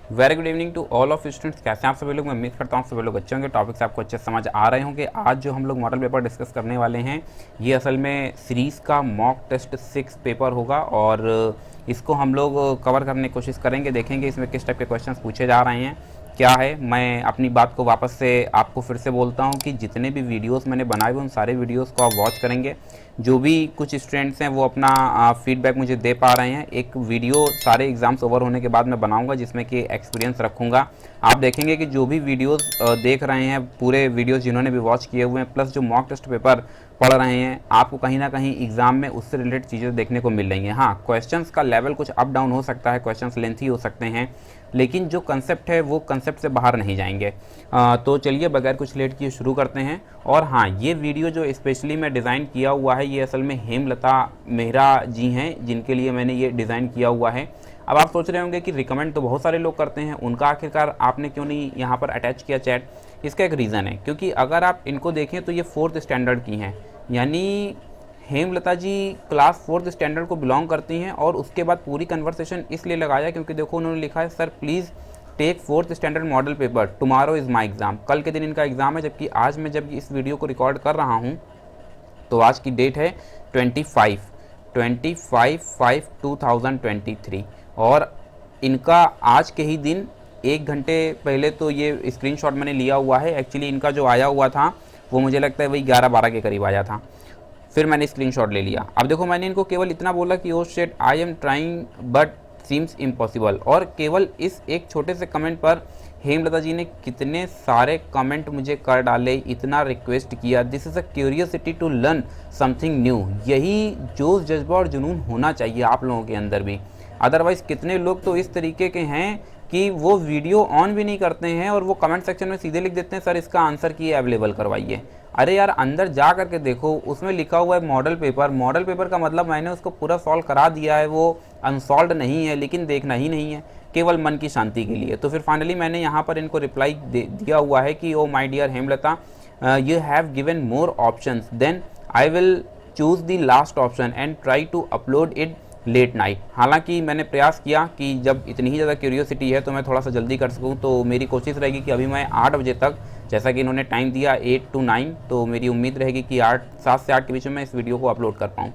Very good evening to all of students. कैसे हैं आप सभी लोग? मैं उम्मीद करता हूँ सभी लोग अच्छे होंगे। टॉपिक्स आपको अच्छे समझ आ रहे होंगे। आज जो हम लोग मॉडल पेपर डिस्कस करने वाले हैं ये असल में सीरीज़ का मॉक टेस्ट 6 पेपर होगा और इसको हम लोग कवर करने की कोशिश करेंगे। देखेंगे इसमें किस टाइप के क्वेश्चंस पूछे जा रहे हैं, क्या है। मैं अपनी बात को वापस से आपको फिर से बोलता हूं कि जितने भी वीडियोस मैंने बनाए हुए उन सारे वीडियोस को आप वॉच करेंगे। जो भी कुछ स्टूडेंट्स हैं वो अपना फीडबैक मुझे दे पा रहे हैं। एक वीडियो सारे एग्ज़ाम्स ओवर होने के बाद मैं बनाऊंगा जिसमें कि एक्सपीरियंस रखूंगा। आप देखेंगे कि जो भी वीडियोस देख रहे हैं, पूरे वीडियोस जिन्होंने भी वॉच किए हुए हैं, प्लस जो मॉक टेस्ट पेपर पढ़ रहे हैं, आपको कहीं ना कहीं एग्जाम में उससे रिलेटेड चीज़ें देखने को मिल रही हैं। हाँ, क्वेश्चंस का लेवल कुछ अप डाउन हो सकता है, क्वेश्चंस लेंथी हो सकते हैं, लेकिन जो कंसेप्ट है वो कंसेप्ट से बाहर नहीं जाएंगे। तो चलिए बगैर कुछ लेट किए शुरू करते हैं। और हाँ, ये वीडियो जो स्पेशली मैं डिज़ाइन किया हुआ है ये असल में हेमलता मेहरा जी हैं जिनके लिए मैंने ये डिज़ाइन किया हुआ है। अब आप सोच रहे होंगे कि रिकमेंड तो बहुत सारे लोग करते हैं, उनका आखिरकार आपने क्यों नहीं यहाँ पर अटैच किया चैट। इसका एक रीज़न है, क्योंकि अगर आप इनको देखें तो ये 4th स्टैंडर्ड की हैं, यानी हेमलता जी क्लास 4th स्टैंडर्ड को बिलोंग करती हैं। और उसके बाद पूरी कन्वर्सेशन इसलिए लगाया क्योंकि देखो उन्होंने लिखा है, sir please take 4th standard model paper, tomorrow is my exam. कल के दिन इनका एग्ज़ाम है, जबकि आज मैं जब इस वीडियो को रिकॉर्ड कर रहा हूँ तो आज की डेट है 25/5/2023 और इनका आज के ही दिन 1 घंटे पहले तो ये स्क्रीनशॉट मैंने लिया हुआ है। एक्चुअली इनका जो आया हुआ था वो मुझे लगता है वही 11-12 के करीब आया था, फिर मैंने स्क्रीनशॉट ले लिया। अब देखो मैंने इनको केवल इतना बोला कि oh shit I am trying but seems impossible, और केवल इस एक छोटे से कमेंट पर हेमलता जी ने कितने सारे कमेंट मुझे कर डाले, इतना रिक्वेस्ट किया। This is a curiosity to learn something new. यही जोश जज्बा और जुनून होना चाहिए आप लोगों के अंदर भी। अदरवाइज़ कितने लोग तो इस तरीके के हैं कि वो वीडियो ऑन भी नहीं करते हैं और वो कमेंट सेक्शन में सीधे लिख देते हैं, सर इसका आंसर की अवेलेबल करवाइए। अरे यार, अंदर जा करके देखो, उसमें लिखा हुआ है मॉडल पेपर। मॉडल पेपर का मतलब मैंने उसको पूरा सॉल्व करा दिया है, वो अनसॉल्व नहीं है, लेकिन देखना ही नहीं है, केवल मन की शांति के लिए। तो फिर फाइनली मैंने यहाँ पर इनको रिप्लाई दिया हुआ है कि oh my dear Hemlata, you have given more options, then I will choose the last option and try to upload it late night. हालांकि मैंने प्रयास किया कि जब इतनी ही ज़्यादा क्यूरियोसिटी है तो मैं थोड़ा सा जल्दी कर सकूं, तो मेरी कोशिश रहेगी कि अभी मैं 8 बजे तक, जैसा कि इन्होंने टाइम दिया 8 to 9, तो मेरी उम्मीद रहेगी कि 7 से 8 के बीच में मैं इस वीडियो को अपलोड कर पाऊँ।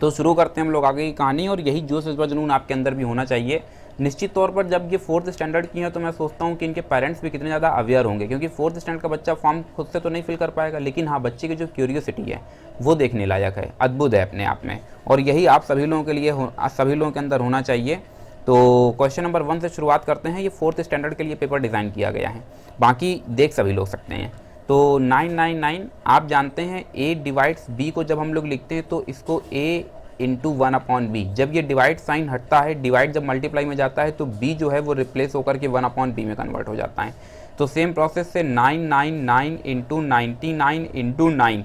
तो शुरू करते हैं हम लोग आगे की कहानी। और यही जोश जज्बा जुनून आपके अंदर भी होना चाहिए। निश्चित तौर पर जब ये 4th स्टैंडर्ड की है तो मैं सोचता हूँ कि इनके पेरेंट्स भी कितने ज़्यादा अवेयर होंगे, क्योंकि 4th स्टैंडर्ड का बच्चा फॉर्म खुद से तो नहीं फिल कर पाएगा, लेकिन हाँ, बच्चे की जो क्यूरियोसिटी है वो देखने लायक है, अद्भुत है अपने आप में। और यही आप सभी लोगों के लिए सभी लोगों के अंदर होना चाहिए। तो क्वेश्चन नंबर 1 से शुरुआत करते हैं। ये 4th स्टैंडर्ड के लिए पेपर डिज़ाइन किया गया है, बाकी देख सभी लोग सकते हैं। तो 999 आप जानते हैं, A डिवाइड्स B को जब हम लोग लिखते हैं तो इसको A इंटू 1/B। जब ये डिवाइड साइन हटता है, डिवाइड जब मल्टीप्लाई में जाता है तो B जो है वो रिप्लेस होकर के 1/B में कन्वर्ट हो जाता है। तो सेम प्रोसेस से 999 इंटू 99 इंटू 9,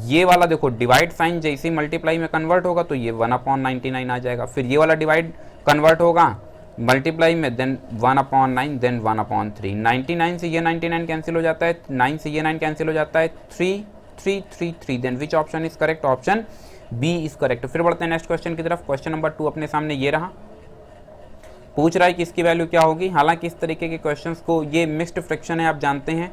ये वाला देखो डिवाइड साइन जैसे ही मल्टीप्लाई में कन्वर्ट होगा तो ये 1/99 आ जाएगा। फिर ये वाला डिवाइड कन्वर्ट होगा मल्टीप्लाई में, देन 1/9, देन 1/3। 99 से ये 99 कैंसिल हो जाता है, 9 से ये 9 कैंसिल हो जाता है, 3 3 3 3। Then which option is correct? Option B is correct. फिर बढ़ते हैं नेक्स्ट क्वेश्चन की तरफ। क्वेश्चन नंबर 2 अपने सामने ये रहा, पूछ रहा है कि इसकी वैल्यू क्या होगी। हालांकि इस तरीके के क्वेश्चंस को, ये मिक्स्ड फ्रैक्शन है आप जानते हैं,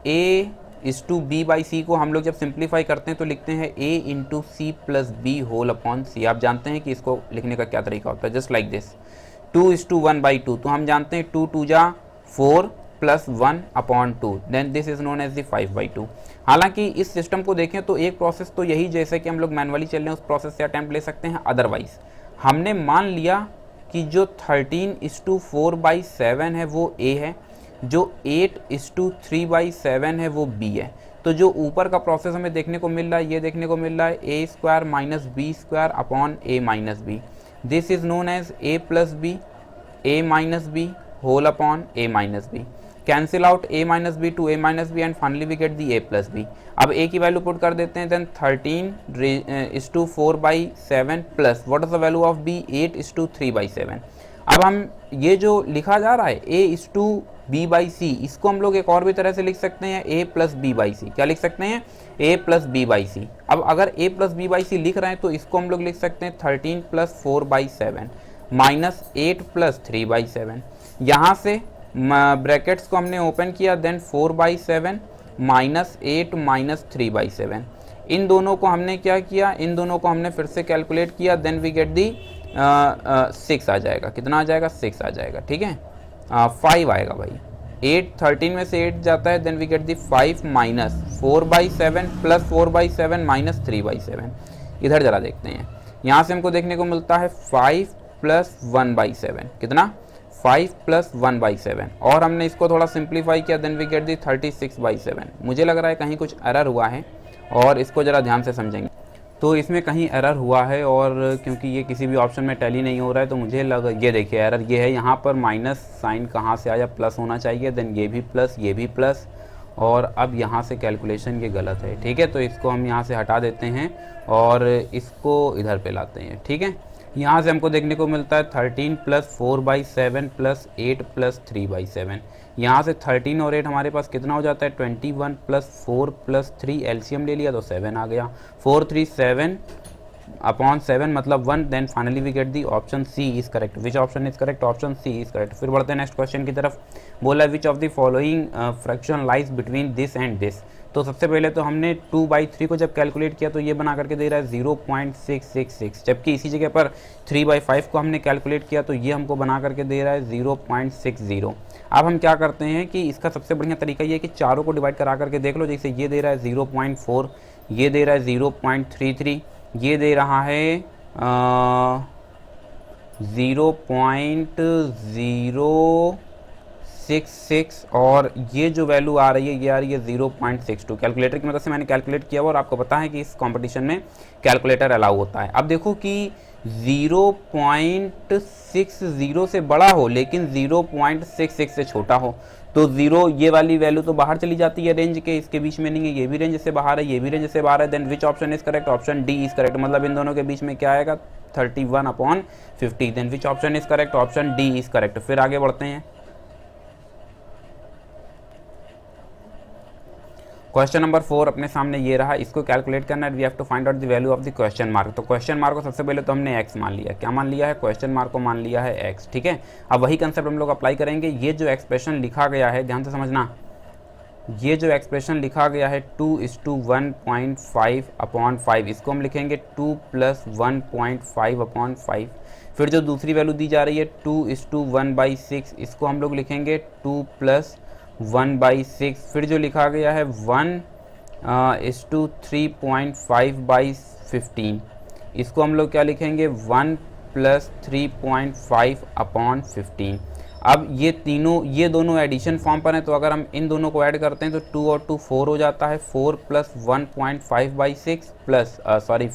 A/B/C को हम लोग जब सिंप्लीफाई करते हैं तो लिखते हैं A/C+B/C। आप जानते हैं कि इसको लिखने का क्या तरीका होता है, जस्ट लाइक दिस। 2:1/2, तो हम जानते हैं 2 2 जा 4 + 1/2, then this is known as the 5/2। हालांकि इस सिस्टम को देखें तो एक प्रोसेस तो यही, जैसे कि हम लोग मैनुअली चल रहे हैं उस प्रोसेस से अटैम्प्ट ले सकते हैं। अदरवाइज हमने मान लिया कि जो 13:4/7 है वो A है, जो 8:3/7 है वो B है। तो जो ऊपर का प्रोसेस हमें देखने को मिल रहा है, ये देखने को मिल रहा है A² - B²/A-B। This is known as A+B, A-B whole upon A-B। Cancel out A-B to A-B and finally we get the A+B। अब A की वैल्यू पुट कर देते हैं, then 13:4/7 plus what is the value of B? 8:3/7। अब हम ये जो लिखा जा रहा है A/B/C, इसको हम लोग एक और भी तरह से लिख सकते हैं, A+B/C। क्या लिख सकते हैं? A+B/C। अब अगर A+B/C लिख रहे हैं तो इसको हम लोग लिख सकते हैं 13 + 4/7। -8 + 3/7। यहाँ से ब्रैकेट्स को हमने ओपन किया, देन 4/7 -8 -3/7। इन दोनों को हमने क्या किया, इन दोनों को हमने फिर से कैलकुलेट किया, देन वी गेट दी 6 आ जाएगा। कितना आ जाएगा? 6 आ जाएगा। ठीक है, 5 आएगा भाई। 8 13 में से 8 जाता है, देन वी गेट दी 5 -4/7 + 4/7 -3/7। इधर जरा देखते हैं, यहाँ से हमको देखने को मिलता है 5 + 1/7। कितना? 5 + 1/7। और हमने इसको थोड़ा सिंप्लीफाई किया, देन वी गेट दी 36/7। मुझे लग रहा है कहीं कुछ एरर हुआ है और इसको ज़रा ध्यान से समझेंगे। तो इसमें कहीं एरर हुआ है, और क्योंकि ये किसी भी ऑप्शन में टैली नहीं हो रहा है तो मुझे ये देखिए एरर ये है, यहाँ पर माइनस साइन कहाँ से आया, प्लस होना चाहिए, देन ये भी प्लस, ये भी प्लस, और अब यहाँ से कैलकुलेशन ये गलत है। ठीक है, तो इसको हम यहाँ से हटा देते हैं और इसको इधर पे लाते हैं। ठीक है, यहाँ से हमको देखने को मिलता है 13 + 4/7 + 8 + 3/7। यहाँ से 13 और 8 हमारे पास कितना हो जाता है? 21 + 4 + 3, एलसीएम ले लिया तो 7 आ गया। 4 3 7/7 मतलब 1। Then finally we get the option C is correct. Which option is correct? Option C is correct. फिर बढ़ते हैं नेक्स्ट क्वेश्चन की तरफ। बोला which of the following fraction lies between this and this. तो सबसे पहले तो हमने 2/3 को जब कैलकुलेट किया तो ये बना करके दे रहा है 0.666, जबकि इसी जगह पर 3/5 को हमने कैलकुलेट किया तो ये हमको बना करके दे रहा है 0.60। अब हम क्या करते हैं कि इसका सबसे बढ़िया तरीका ये है कि चारों को डिवाइड करा करके देख लो। जैसे ये दे रहा है 0.4, ये दे रहा है 0.33, ये दे रहा है 0.066, और ये जो वैल्यू आ रही है ये आ रही है 0.62। कैलकुलेटर की मदद से मैंने कैलकुलेट किया हुआ, और आपको पता है कि इस कंपटीशन में कैलकुलेटर अलाउ होता है। अब देखो कि 0.60 से बड़ा हो लेकिन 0.66 से छोटा हो, तो 0 ये वाली वैल्यू तो बाहर चली जाती है रेंज के, इसके बीच में नहीं है, ये भी रेंज से बाहर है, ये भी रेंज से बाहर है। Then which option is correct? Option D is correct. मतलब इन दोनों के बीच में क्या आएगा? 31/50। Then which option is correct? Option D is correct. फिर आगे बढ़ते हैं। क्वेश्चन नंबर 4 अपने सामने ये रहा, इसको कैलकुलेट करना है। We have to find out the value of the question mark. तो क्वेश्चन मार्क को सबसे पहले तो हमने x मान लिया। क्या मान लिया है? क्वेश्चन मार्क को मान लिया है x। ठीक है, अब वही कंसेप्ट हम लोग अप्लाई करेंगे। ये जो एक्सप्रेशन लिखा गया है, ध्यान से समझना, ये जो एक्सप्रेशन लिखा गया है 2:1.5/5, इसको हम लिखेंगे 2 + 1.5/5। फिर जो दूसरी वैल्यू दी जा रही है 2:1/6, इसको हम लोग लिखेंगे 2 + 1/6। फिर जो लिखा गया है 1:3.5/15, इसको हम लोग क्या लिखेंगे? 1 + 3.5/15। अब ये दोनों एडिशन फॉर्म पर हैं, तो अगर हम इन दोनों को ऐड करते हैं तो 2 और 2 4 हो जाता है। 4 + 1.5/6 प्लस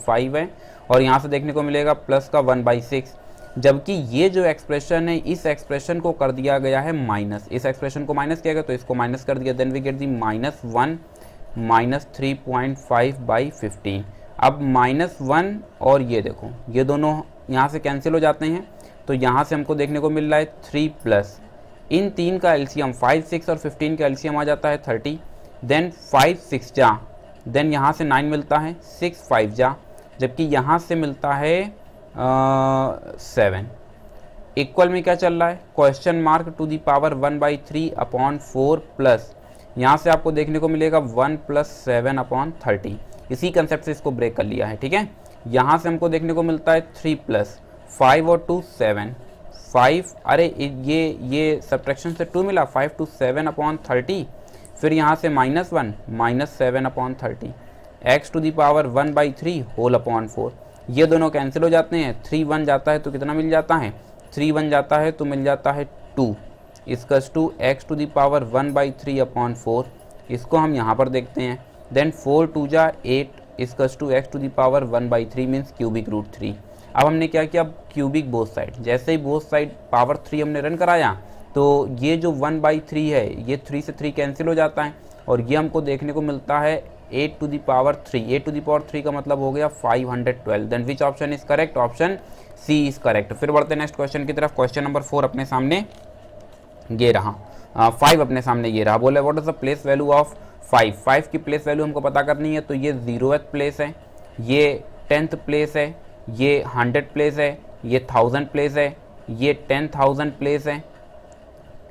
5 है, और यहाँ से देखने को मिलेगा प्लस का 1/6। जबकि ये जो एक्सप्रेशन है, इस एक्सप्रेशन को कर दिया गया है माइनस। इस एक्सप्रेशन को माइनस किया गया तो इसको माइनस कर दिया। Then we get the -1 -3.5/15। अब -1 और ये देखो, ये दोनों यहाँ से कैंसिल हो जाते हैं, तो यहाँ से हमको देखने को मिल रहा है 3 प्लस इन 3 का एलसीएम 5 6 और 15 का एलसीएम आ जाता है 30। देन 5 6 जा, देन यहाँ से 9 मिलता है, 6 5 जा, जबकि यहाँ से मिलता है 7। इक्वल में क्या चल रहा है? Question mark to the power 1/3/4 plus यहाँ से आपको देखने को मिलेगा 1 + 7/30। इसी कंसेप्ट से इसको ब्रेक कर लिया है। ठीक है, यहाँ से हमको देखने को मिलता है 3 + 5 और 2 7 5। अरे ये सब्ट्रैक्शन से 2 मिला, 5 to 7/30। फिर यहाँ से -1 -7/30, x to the power 1/3 whole upon 4। ये दोनों कैंसिल हो जाते हैं। 3 1 जाता है तो कितना मिल जाता है? 3 1 जाता है तो मिल जाता है 2 इसकस to x to the power 1/3/4। इसको हम यहाँ पर देखते हैं। देन 4 2 जा 8 इसकस to x to the power 1/3 means cubic root 3। अब हमने क्या किया? Cubic both side. जैसे ही बोथ साइड पावर 3 हमने रन कराया तो ये जो 1/3 है ये 3 से 3 कैंसिल हो जाता है, और ये हमको देखने को मिलता है 8 to the power 3। 8 to the power 3 का मतलब हो गया 512। Then which option is correct? Option C is correct. फिर बढ़ते हैं नेक्स्ट क्वेश्चन की तरफ। क्वेश्चन नंबर 4 अपने सामने ये रहा, 5 अपने सामने ये रहा। बोले what is the place value of 5। 5 की प्लेस वैल्यू हमको पता करनी है, तो ये 0th प्लेस है, ये 10th प्लेस है, ये 100 प्लेस है, ये 1000 प्लेस है, ये 10,000 प्लेस है,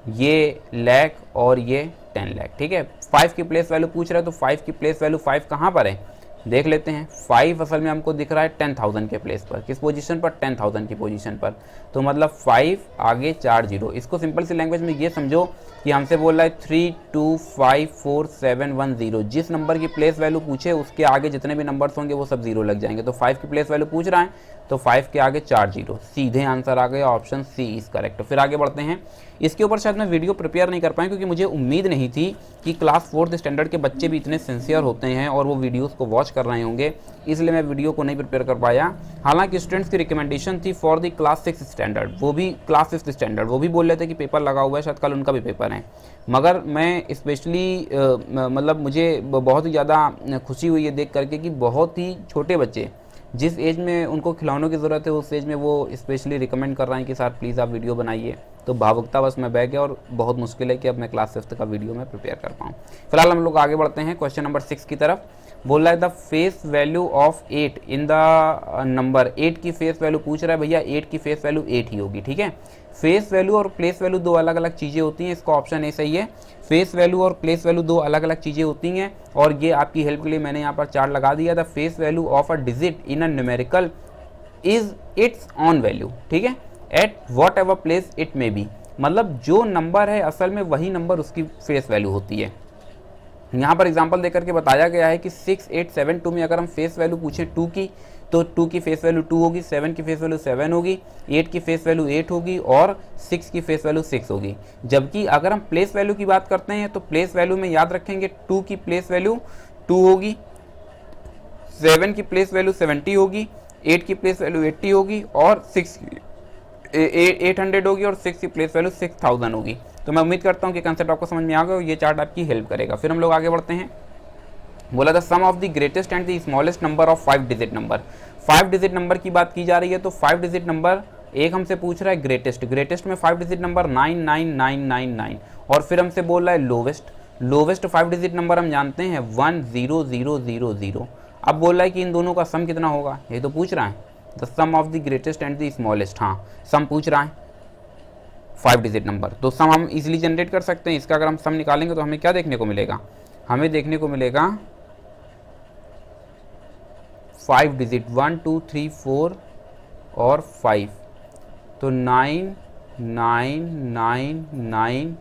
ये लाख और ये 10 लाख। ठीक है, 5 की प्लेस वैल्यू पूछ रहा है तो 5 की प्लेस वैल्यू 5 कहाँ पर है देख लेते हैं। 5 असल में हमको दिख रहा है 10,000 के प्लेस पर, किस पोजीशन पर, 10,000 की पोजीशन पर। तो मतलब 5 आगे 4 जीरो। इसको सिंपल सी लैंग्वेज में ये समझो कि हमसे बोल रहा है 32547110। जिस नंबर की प्लेस वैल्यू पूछे उसके आगे जितने भी नंबर्स होंगे वो सब जीरो लग जाएंगे। तो 5 की प्लेस वैल्यू पूछ रहा है तो 5 के आगे 4 जीरो, सीधे आंसर आ गया, ऑप्शन सी इज करेक्ट। फिर आगे बढ़ते हैं। इसके ऊपर शायद मैं वीडियो प्रिपेयर नहीं कर पाया क्योंकि मुझे उम्मीद नहीं थी कि क्लास 4th स्टैंडर्ड के बच्चे भी इतने सिंसियर होते हैं और वो वीडियोस को वॉच कर रहे होंगे, इसलिए मैं वीडियो को नहीं प्रिपेयर कर पाया। हालांकि स्टूडेंट्स की रिकमेंडेशन थी फॉर द क्लास 6 स्टैंडर्ड, वो भी क्लास 5th स्टैंडर्ड, वो भी बोल रहे थे कि पेपर लगा हुआ है, शायद कल उनका भी पेपर है। मगर मैं स्पेशली मतलब मुझे बहुत ही ज़्यादा खुशी हुई है देख करके कि बहुत ही छोटे बच्चे जिस एज में उनको खिलौनों की ज़रूरत है उस एज में वो स्पेशली रिकमेंड कर रहे हैं कि सर प्लीज़ आप वीडियो बनाइए। तो भावुकता बस मैं बह गया और बहुत मुश्किल है कि अब मैं क्लास 5th का वीडियो में प्रिपेयर कर पाऊँ। फिलहाल हम लोग आगे बढ़ते हैं क्वेश्चन नंबर 6 की तरफ। बोल रहा है the face value of 8 in the number. 8 की फेस वैल्यू पूछ रहा है भैया, 8 की फेस वैल्यू 8 ही होगी। ठीक है, फेस वैल्यू और प्लेस वैल्यू दो अलग अलग चीज़ें होती हैं, इसका ऑप्शन ए सही है। फेस वैल्यू और प्लेस वैल्यू दो अलग अलग चीज़ें होती हैं और ये आपकी हेल्प के लिए मैंने यहाँ पर चार्ट लगा दिया। The face value of a digit in a numerical is its own value. ठीक है, at whatever place it may be, मतलब जो नंबर है असल में वही नंबर उसकी फेस वैल्यू होती है। यहाँ पर एग्जांपल देकर के बताया गया है कि 6, 8, 7, 2 में अगर हम फेस वैल्यू पूछें 2 की तो 2 की फेस वैल्यू 2 होगी, 7 की फेस वैल्यू 7 होगी, 8 की फेस वैल्यू 8 होगी और 6 की फेस वैल्यू 6 होगी। जबकि अगर हम प्लेस वैल्यू की बात करते हैं तो प्लेस वैल्यू में याद रखेंगे 2 की प्लेस वैल्यू 2 होगी, 7 की प्लेस वैल्यू 70 होगी, 8 की प्लेस वैल्यू 80 होगी और 800 होगी और 6 की प्लेस वैल्यू 6000 होगी। तो मैं उम्मीद करता हूँ कि कंसेप्ट आपको समझ में आ गया और ये चार्ट आपकी हेल्प करेगा। फिर हम लोग आगे बढ़ते हैं। बोला the sum of the greatest and the smallest number of 5 digit number. 5 digit number की बात की जा रही है तो 5 डिजिट नंबर एक हमसे पूछ रहा है ग्रेटेस्ट, ग्रेटेस्ट में 5 डिजिट नंबर 99999 और फिर हमसे बोल रहा है लोवेस्ट, लोवेस्ट 5 डिजिट नंबर हम जानते हैं 10000। अब बोल रहा है कि इन दोनों का सम कितना होगा, ये तो पूछ रहा है the sum of the greatest and the smallest. हाँ, सम पूछ रहा है 5 डिजिट नंबर, तो सम हम इजीली जनरेट कर सकते हैं। इसका अगर हम सम निकालेंगे तो हमें क्या देखने को मिलेगा, हमें देखने को मिलेगा 5 डिजिट 1 2 3 4 और 5, तो 9 9 9 9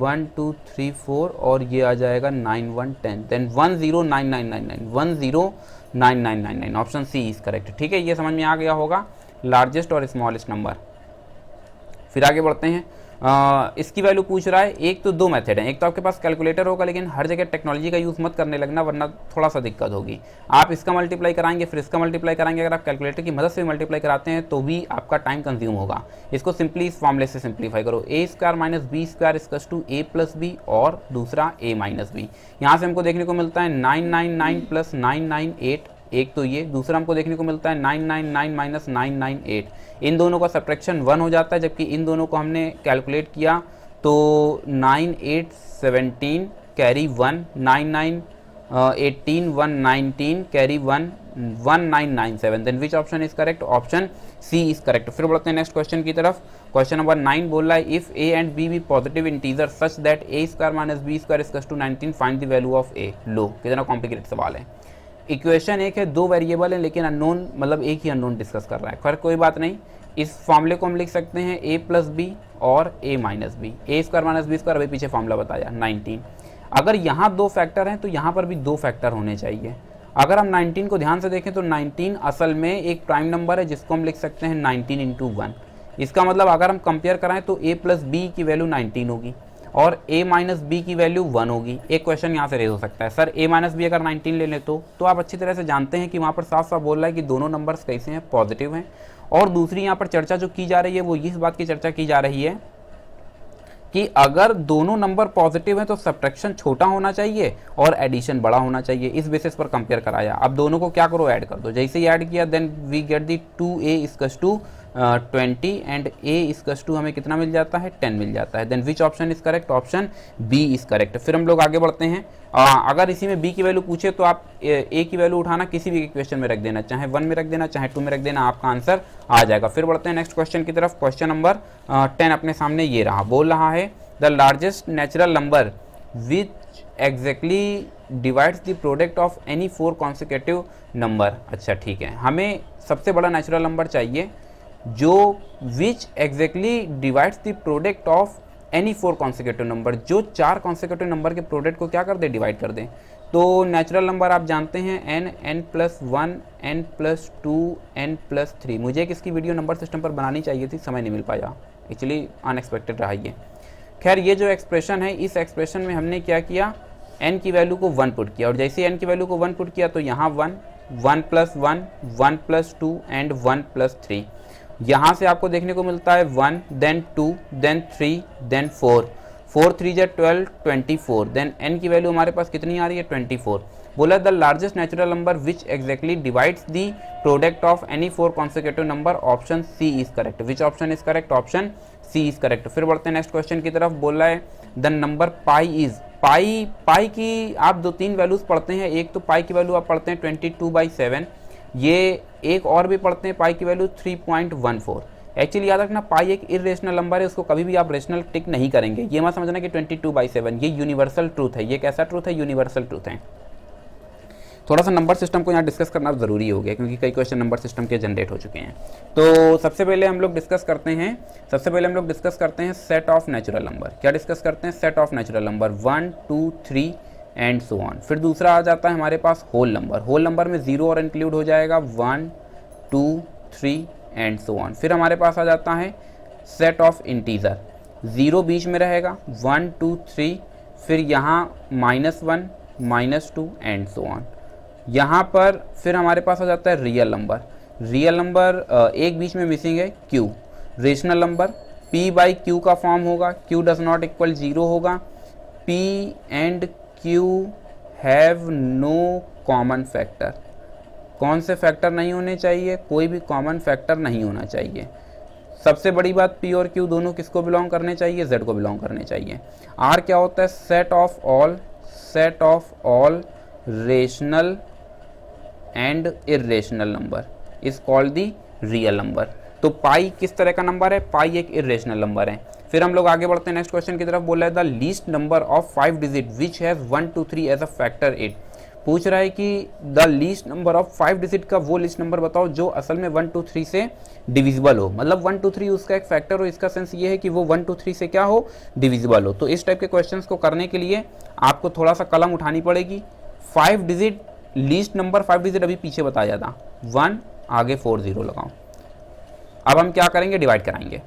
1 2 3 4 और ये आ जाएगा 9 1 10, then 109999 option C is correct. ठीक है, ये समझ में आ गया होगा लार्जेस्ट और स्मॉलेस्ट नंबर। फिर आगे बढ़ते हैं। इसकी वैल्यू पूछ रहा है, एक तो दो मेथड हैं, एक तो आपके पास कैलकुलेटर होगा लेकिन हर जगह टेक्नोलॉजी का यूज़ मत करने लगना वरना थोड़ा सा दिक्कत होगी। आप इसका मल्टीप्लाई कराएंगे फिर इसका मल्टीप्लाई कराएंगे, अगर आप कैलकुलेटर की मदद से मल्टीप्लाई कराते हैं तो भी आपका टाइम कंज्यूम होगा। इसको सिंपली इस फॉर्मूले से सिंप्लीफाई करो, a² - b² equals to a + b और दूसरा a - b। यहाँ से हमको देखने को मिलता है 999 + 998, एक तो ये, दूसरा हमको देखने को मिलता है 999 - 998। इन दोनों का सब्ट्रैक्शन 1 हो जाता है, जबकि इन दोनों को हमने कैलकुलेट किया तो 9817 carry 1, 9918 119 carry 1, 1997। Then which option is correct, option C is correct. फिर बढ़ते हैं नेक्स्ट क्वेश्चन की तरफ। क्वेश्चन नंबर 9 बोल रहा है if a and b be positive integer such that a² - b² equals to 19 find the value of a। लो, कितना कॉम्प्लिकेटेड सवाल है। इक्वेशन एक है, दो वेरिएबल है लेकिन अननोन, मतलब एक ही अननोन डिस्कस कर रहा है। खैर कोई बात नहीं, इस फॉर्मूले को हम लिख सकते हैं a + b और a - b। a² - b² अभी पीछे फॉर्मूला बताया 19। अगर यहाँ दो फैक्टर हैं तो यहाँ पर भी दो फैक्टर होने चाहिए। अगर हम 19 को ध्यान से देखें तो 19 असल में एक प्राइम नंबर है जिसको हम लिख सकते हैं 19 × 1। इसका मतलब अगर हम कंपेयर कराएं तो a + b की वैल्यू 19 होगी और a - b की वैल्यू 1 होगी। एक क्वेश्चन यहाँ से रेज हो सकता है, सर a - b अगर 19 ले लें तो आप अच्छी तरह से जानते हैं कि वहाँ पर साफ साफ बोल रहा है कि दोनों नंबर्स कैसे हैं, पॉजिटिव हैं। और दूसरी यहाँ पर चर्चा जो की जा रही है वो इस बात की चर्चा की जा रही है कि अगर दोनों नंबर पॉजिटिव हैं तो सब्ट्रैक्शन छोटा होना चाहिए और एडिशन बड़ा होना चाहिए। इस बेसिस पर कंपेयर कराया। अब दोनों को क्या करो, ऐड कर दो। जैसे ही ऐड किया then we get the 2a = 20 and a equals to हमें कितना मिल जाता है 10 मिल जाता है। Then which option is correct, option B is correct. फिर हम लोग आगे बढ़ते हैं। अगर इसी में b की वैल्यू पूछे तो आप a की वैल्यू उठाना किसी भी क्वेश्चन में रख देना, चाहे 1 में रख देना चाहे 2 में रख देना, आपका आंसर आ जाएगा। फिर बढ़ते हैं नेक्स्ट क्वेश्चन की तरफ। क्वेश्चन नंबर 10 अपने सामने ये रहा, बोल रहा है the largest natural number which exactly divides the product of any 4 consecutive number. अच्छा ठीक है, हमें सबसे बड़ा नेचुरल नंबर चाहिए जो which exactly divides the product of any 4 consecutive number, जो 4 कॉन्सिक्यूटिव नंबर के प्रोडक्ट को क्या कर दे, डिवाइड कर दे। तो नेचुरल नंबर आप जानते हैं n, n+1, n+2, n+3। मुझे एक इसकी वीडियो नंबर सिस्टम पर बनानी चाहिए थी, समय नहीं मिल पाया, एक्चुअली अनएक्सपेक्टेड रहा ये। खैर ये जो एक्सप्रेशन है, इस एक्सप्रेशन में हमने क्या किया, n की वैल्यू को 1 पुट किया, और जैसे n की वैल्यू को 1 पुट किया तो यहाँ 1, 1+1, 1+2 एंड 1+3। यहाँ से आपको देखने को मिलता है 1, देन 2, देन 3, देन 4, 4 3 जा 12, 24। देन n की वैल्यू हमारे पास कितनी आ रही है, 24। बोला the largest natural number which exactly divides the product of any 4 consecutive number, option C is correct. Which option is correct, option C is correct. फिर बढ़ते हैं नेक्स्ट क्वेश्चन की तरफ। बोल रहा है द नंबर पाई इज, पाई की आप 2-3 वैल्यूज पढ़ते हैं। एक तो पाई की वैल्यू आप पढ़ते हैं 22/7, ये एक और भी पढ़ते हैं पाई की वैल्यू 3.14। एक्चुअली याद रखना पाई एक इरेशनल नंबर है, उसको कभी भी आप रेशनल टिक नहीं करेंगे। ये मत समझना कि 22/7 ये यूनिवर्सल ट्रूथ है। ये कैसा ट्रूथ है, यूनिवर्सल ट्रूथ है। थोड़ा सा नंबर सिस्टम को यहाँ डिस्कस करना ज़रूरी हो गया क्योंकि कई क्वेश्चन नंबर सिस्टम के जनरेट हो चुके हैं। तो सबसे पहले हम लोग डिस्कस करते हैं सेट ऑफ नेचुरल नंबर। क्या डिस्कस करते हैं, set of natural number 1, 2, 3 and so on. फिर दूसरा आ जाता है हमारे पास होल नंबर। होल नंबर में 0 और इंक्लूड हो जाएगा 1, 2, 3 एंड सो ऑन। फिर हमारे पास आ जाता है सेट ऑफ इंटीजर, 0 बीच में रहेगा, 1, 2, 3, फिर यहाँ -1, -2 एंड सो ऑन। यहाँ पर फिर हमारे पास आ जाता है रियल नंबर। रियल नंबर एक बीच में मिसिंग है, Q। रेशनल नंबर P/Q का फॉर्म होगा, Q डज नॉट इक्वल 0 होगा। P and Q have no common factor. कौन से फैक्टर नहीं होने चाहिए, कोई भी कॉमन फैक्टर नहीं होना चाहिए। सबसे बड़ी बात, P और Q दोनों किसको बिलोंग करने चाहिए, Z को बिलोंग करने चाहिए। R क्या होता है, set of all rational and irrational number is called the real number. तो पाई किस तरह का नंबर है, पाई एक इरेशनल नंबर है। फिर हम लोग आगे बढ़ते हैं नेक्स्ट क्वेश्चन की तरफ। बोला है the least number of 5 digit which has 1, 2, 3 as a factor 8। पूछ रहा है कि the least number of 5 digit का वो लिस्ट नंबर बताओ जो असल में 1, 2, 3 से डिविजिबल हो, मतलब 1, 2, 3 उसका एक फैक्टर हो। इसका सेंस ये है कि वो 1, 2, 3 से क्या हो, डिविजिबल हो। तो इस टाइप के क्वेश्चंस को करने के लिए आपको थोड़ा सा कलम उठानी पड़ेगी। 5 डिजिट लीस्ट नंबर 5 डिजिट अभी पीछे बताया था, 1 आगे 4 0 लगाओ। अब हम क्या करेंगे, डिवाइड कराएंगे।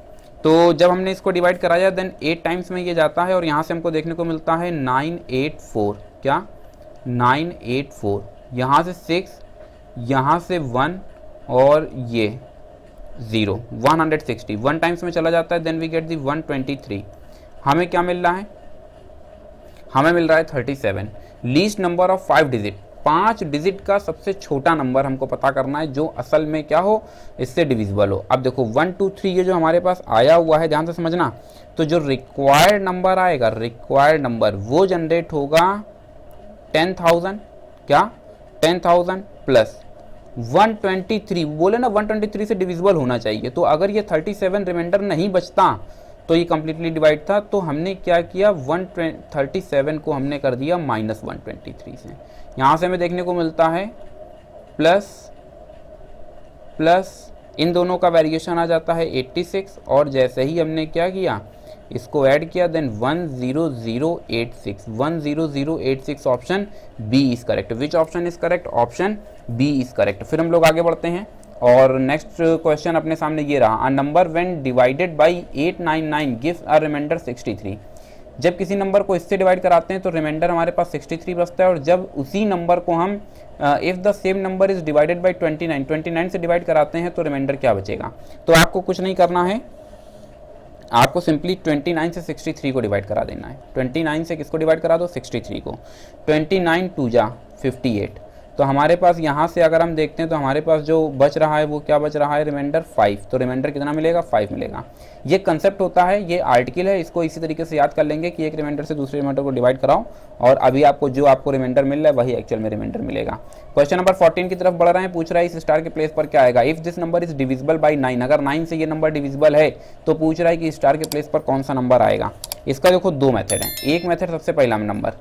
तो जब हमने इसको डिवाइड कराया देन 8 टाइम्स में ये जाता है और यहाँ से हमको देखने को मिलता है 984। क्या 984, यहाँ से 6, यहाँ से 1 और ये 0, 160 1 टाइम्स में चला जाता है। Then we get the 123। हमें क्या मिल रहा है, हमें मिल रहा है 37। Least number of 5 digit, 5 digit का सबसे छोटा नंबर हमको पता करना है जो असल में क्या हो, इससे डिविजिबल हो। अब देखो 1, 2, 3 ये जो हमारे पास आया हुआ है, ध्यान से समझना। तो जो रिक्वायर्ड नंबर आएगा, रिक्वायर्ड नंबर वो जनरेट होगा 10,000। क्या 10,000 प्लस 123, बोले ना 123 से डिविजिबल होना चाहिए। तो अगर ये 37 रिमाइंडर नहीं बचता तो ये कम्प्लीटली डिवाइड था। तो हमने क्या किया, 137 को हमने कर दिया -123 से। यहाँ से हमें देखने को मिलता है प्लस इन दोनों का वेरिएशन आ जाता है 86, और जैसे ही हमने क्या किया, इसको ऐड किया then 10086, 10086 option B is correct. Which option is correct, option B is correct. फिर हम लोग आगे बढ़ते हैं और नेक्स्ट क्वेश्चन अपने सामने ये रहा, a number when divided by 899 gives a remainder 63। जब किसी नंबर को इससे डिवाइड कराते हैं तो रिमाइंडर हमारे पास 63 बचता है, और जब उसी नंबर को हम if the same number is divided by 29 से डिवाइड कराते हैं तो रिमाइंडर क्या बचेगा। तो आपको कुछ नहीं करना है, आपको सिंपली 29 से 63 को डिवाइड करा देना है। 29 से किसको डिवाइड करा दो, 63 को। 29 2 जा 58, तो हमारे पास यहाँ से अगर हम देखते हैं तो हमारे पास जो बच रहा है वो क्या बच रहा है, रिमाइंडर 5। तो रिमाइंडर कितना मिलेगा, 5 मिलेगा। ये कंसेप्ट होता है, ये आर्टिकल है, इसको इसी तरीके से याद कर लेंगे कि एक रिमाइंडर से दूसरे रिमाइंडर को डिवाइड कराओ और अभी आपको जो आपको रिमाइंडर मिल रहा है वही एक्चुअल में रिमाइंडर मिलेगा। क्वेश्चन नंबर 14 की तरफ बढ़ रहे हैं। पूछ रहा है इस स्टार के प्लेस पर क्या आएगा। If this number is divisible by 9, अगर 9 से ये नंबर डिविजिबल है तो पूछ रहा है कि स्टार के प्लेस पर कौन सा नंबर आएगा। इसका देखो 2 मेथड है। एक मेथड सबसे पहला नंबर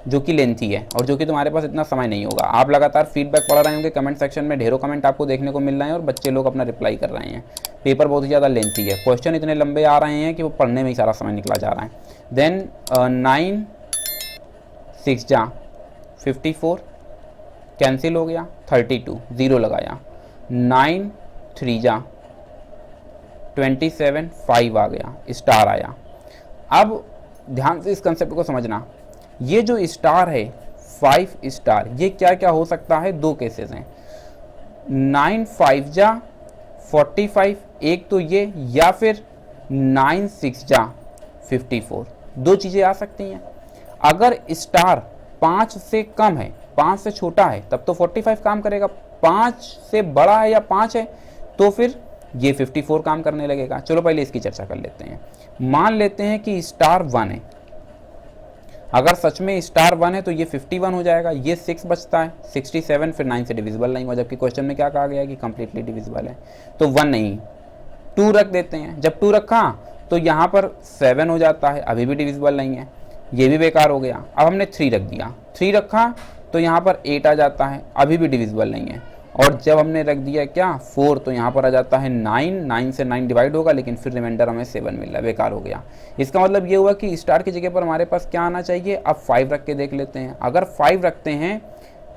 जो कि लेंथी है और जो कि तुम्हारे पास इतना समय नहीं होगा। आप लगातार फीडबैक पढ़ रहे होंगे, कमेंट सेक्शन में ढेरों कमेंट आपको देखने को मिल रहे हैं और बच्चे लोग अपना रिप्लाई कर रहे हैं। पेपर बहुत ही ज़्यादा लेंथी है, क्वेश्चन इतने लंबे आ रहे हैं कि वो पढ़ने में ही सारा समय निकला जा रहा है। देन 9 6 जा 54 कैंसिल हो गया, 32 0 लगाया, 9 3 जा 27 5 आ गया, स्टार आया। अब ध्यान से इस कंसेप्ट को समझना, ये जो स्टार है 5 स्टार, ये क्या क्या हो सकता है, 2 केसेस हैं। 9 5 जा 45 एक तो ये, या फिर 9 6 जा 54, 2 चीज़ें आ सकती हैं। अगर स्टार 5 से कम है, 5 से छोटा है तब तो 45 काम करेगा, 5 से बड़ा है या 5 है तो फिर ये 54 काम करने लगेगा। चलो पहले इसकी चर्चा कर लेते हैं। मान लेते हैं कि स्टार 1 है, अगर सच में स्टार 1 है तो ये 51 हो जाएगा, ये 6 बचता है 67, फिर 9 से डिविजिबल नहीं हुआ, जबकि क्वेश्चन में क्या कहा गया है कि कंप्लीटली डिविजिबल है। तो 1 नहीं, 2 रख देते हैं। जब 2 रखा तो यहाँ पर 7 हो जाता है, अभी भी डिविजिबल नहीं है, ये भी बेकार हो गया। अब हमने 3 रख दिया, 3 रखा तो यहाँ पर 8 आ जाता है, अभी भी डिविजिबल नहीं है। और जब हमने रख दिया क्या 4 तो यहाँ पर आ जाता है 9 से 9 डिवाइड होगा, लेकिन फिर रिमाइंडर हमें 7 मिल रहा है, बेकार हो गया। इसका मतलब ये हुआ कि स्टार की जगह पर हमारे पास क्या आना चाहिए। अब 5 रख के देख लेते हैं। अगर 5 रखते हैं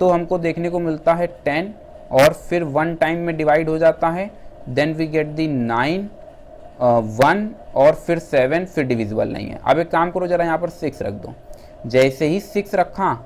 तो हमको देखने को मिलता है 10 और फिर 1 टाइम में डिवाइड हो जाता है, देन वी गेट दी 9 1 और फिर 7, फिर डिविजिबल नहीं है। अब एक काम करो जरा, यहाँ पर 6 रख दो। जैसे ही 6 रखा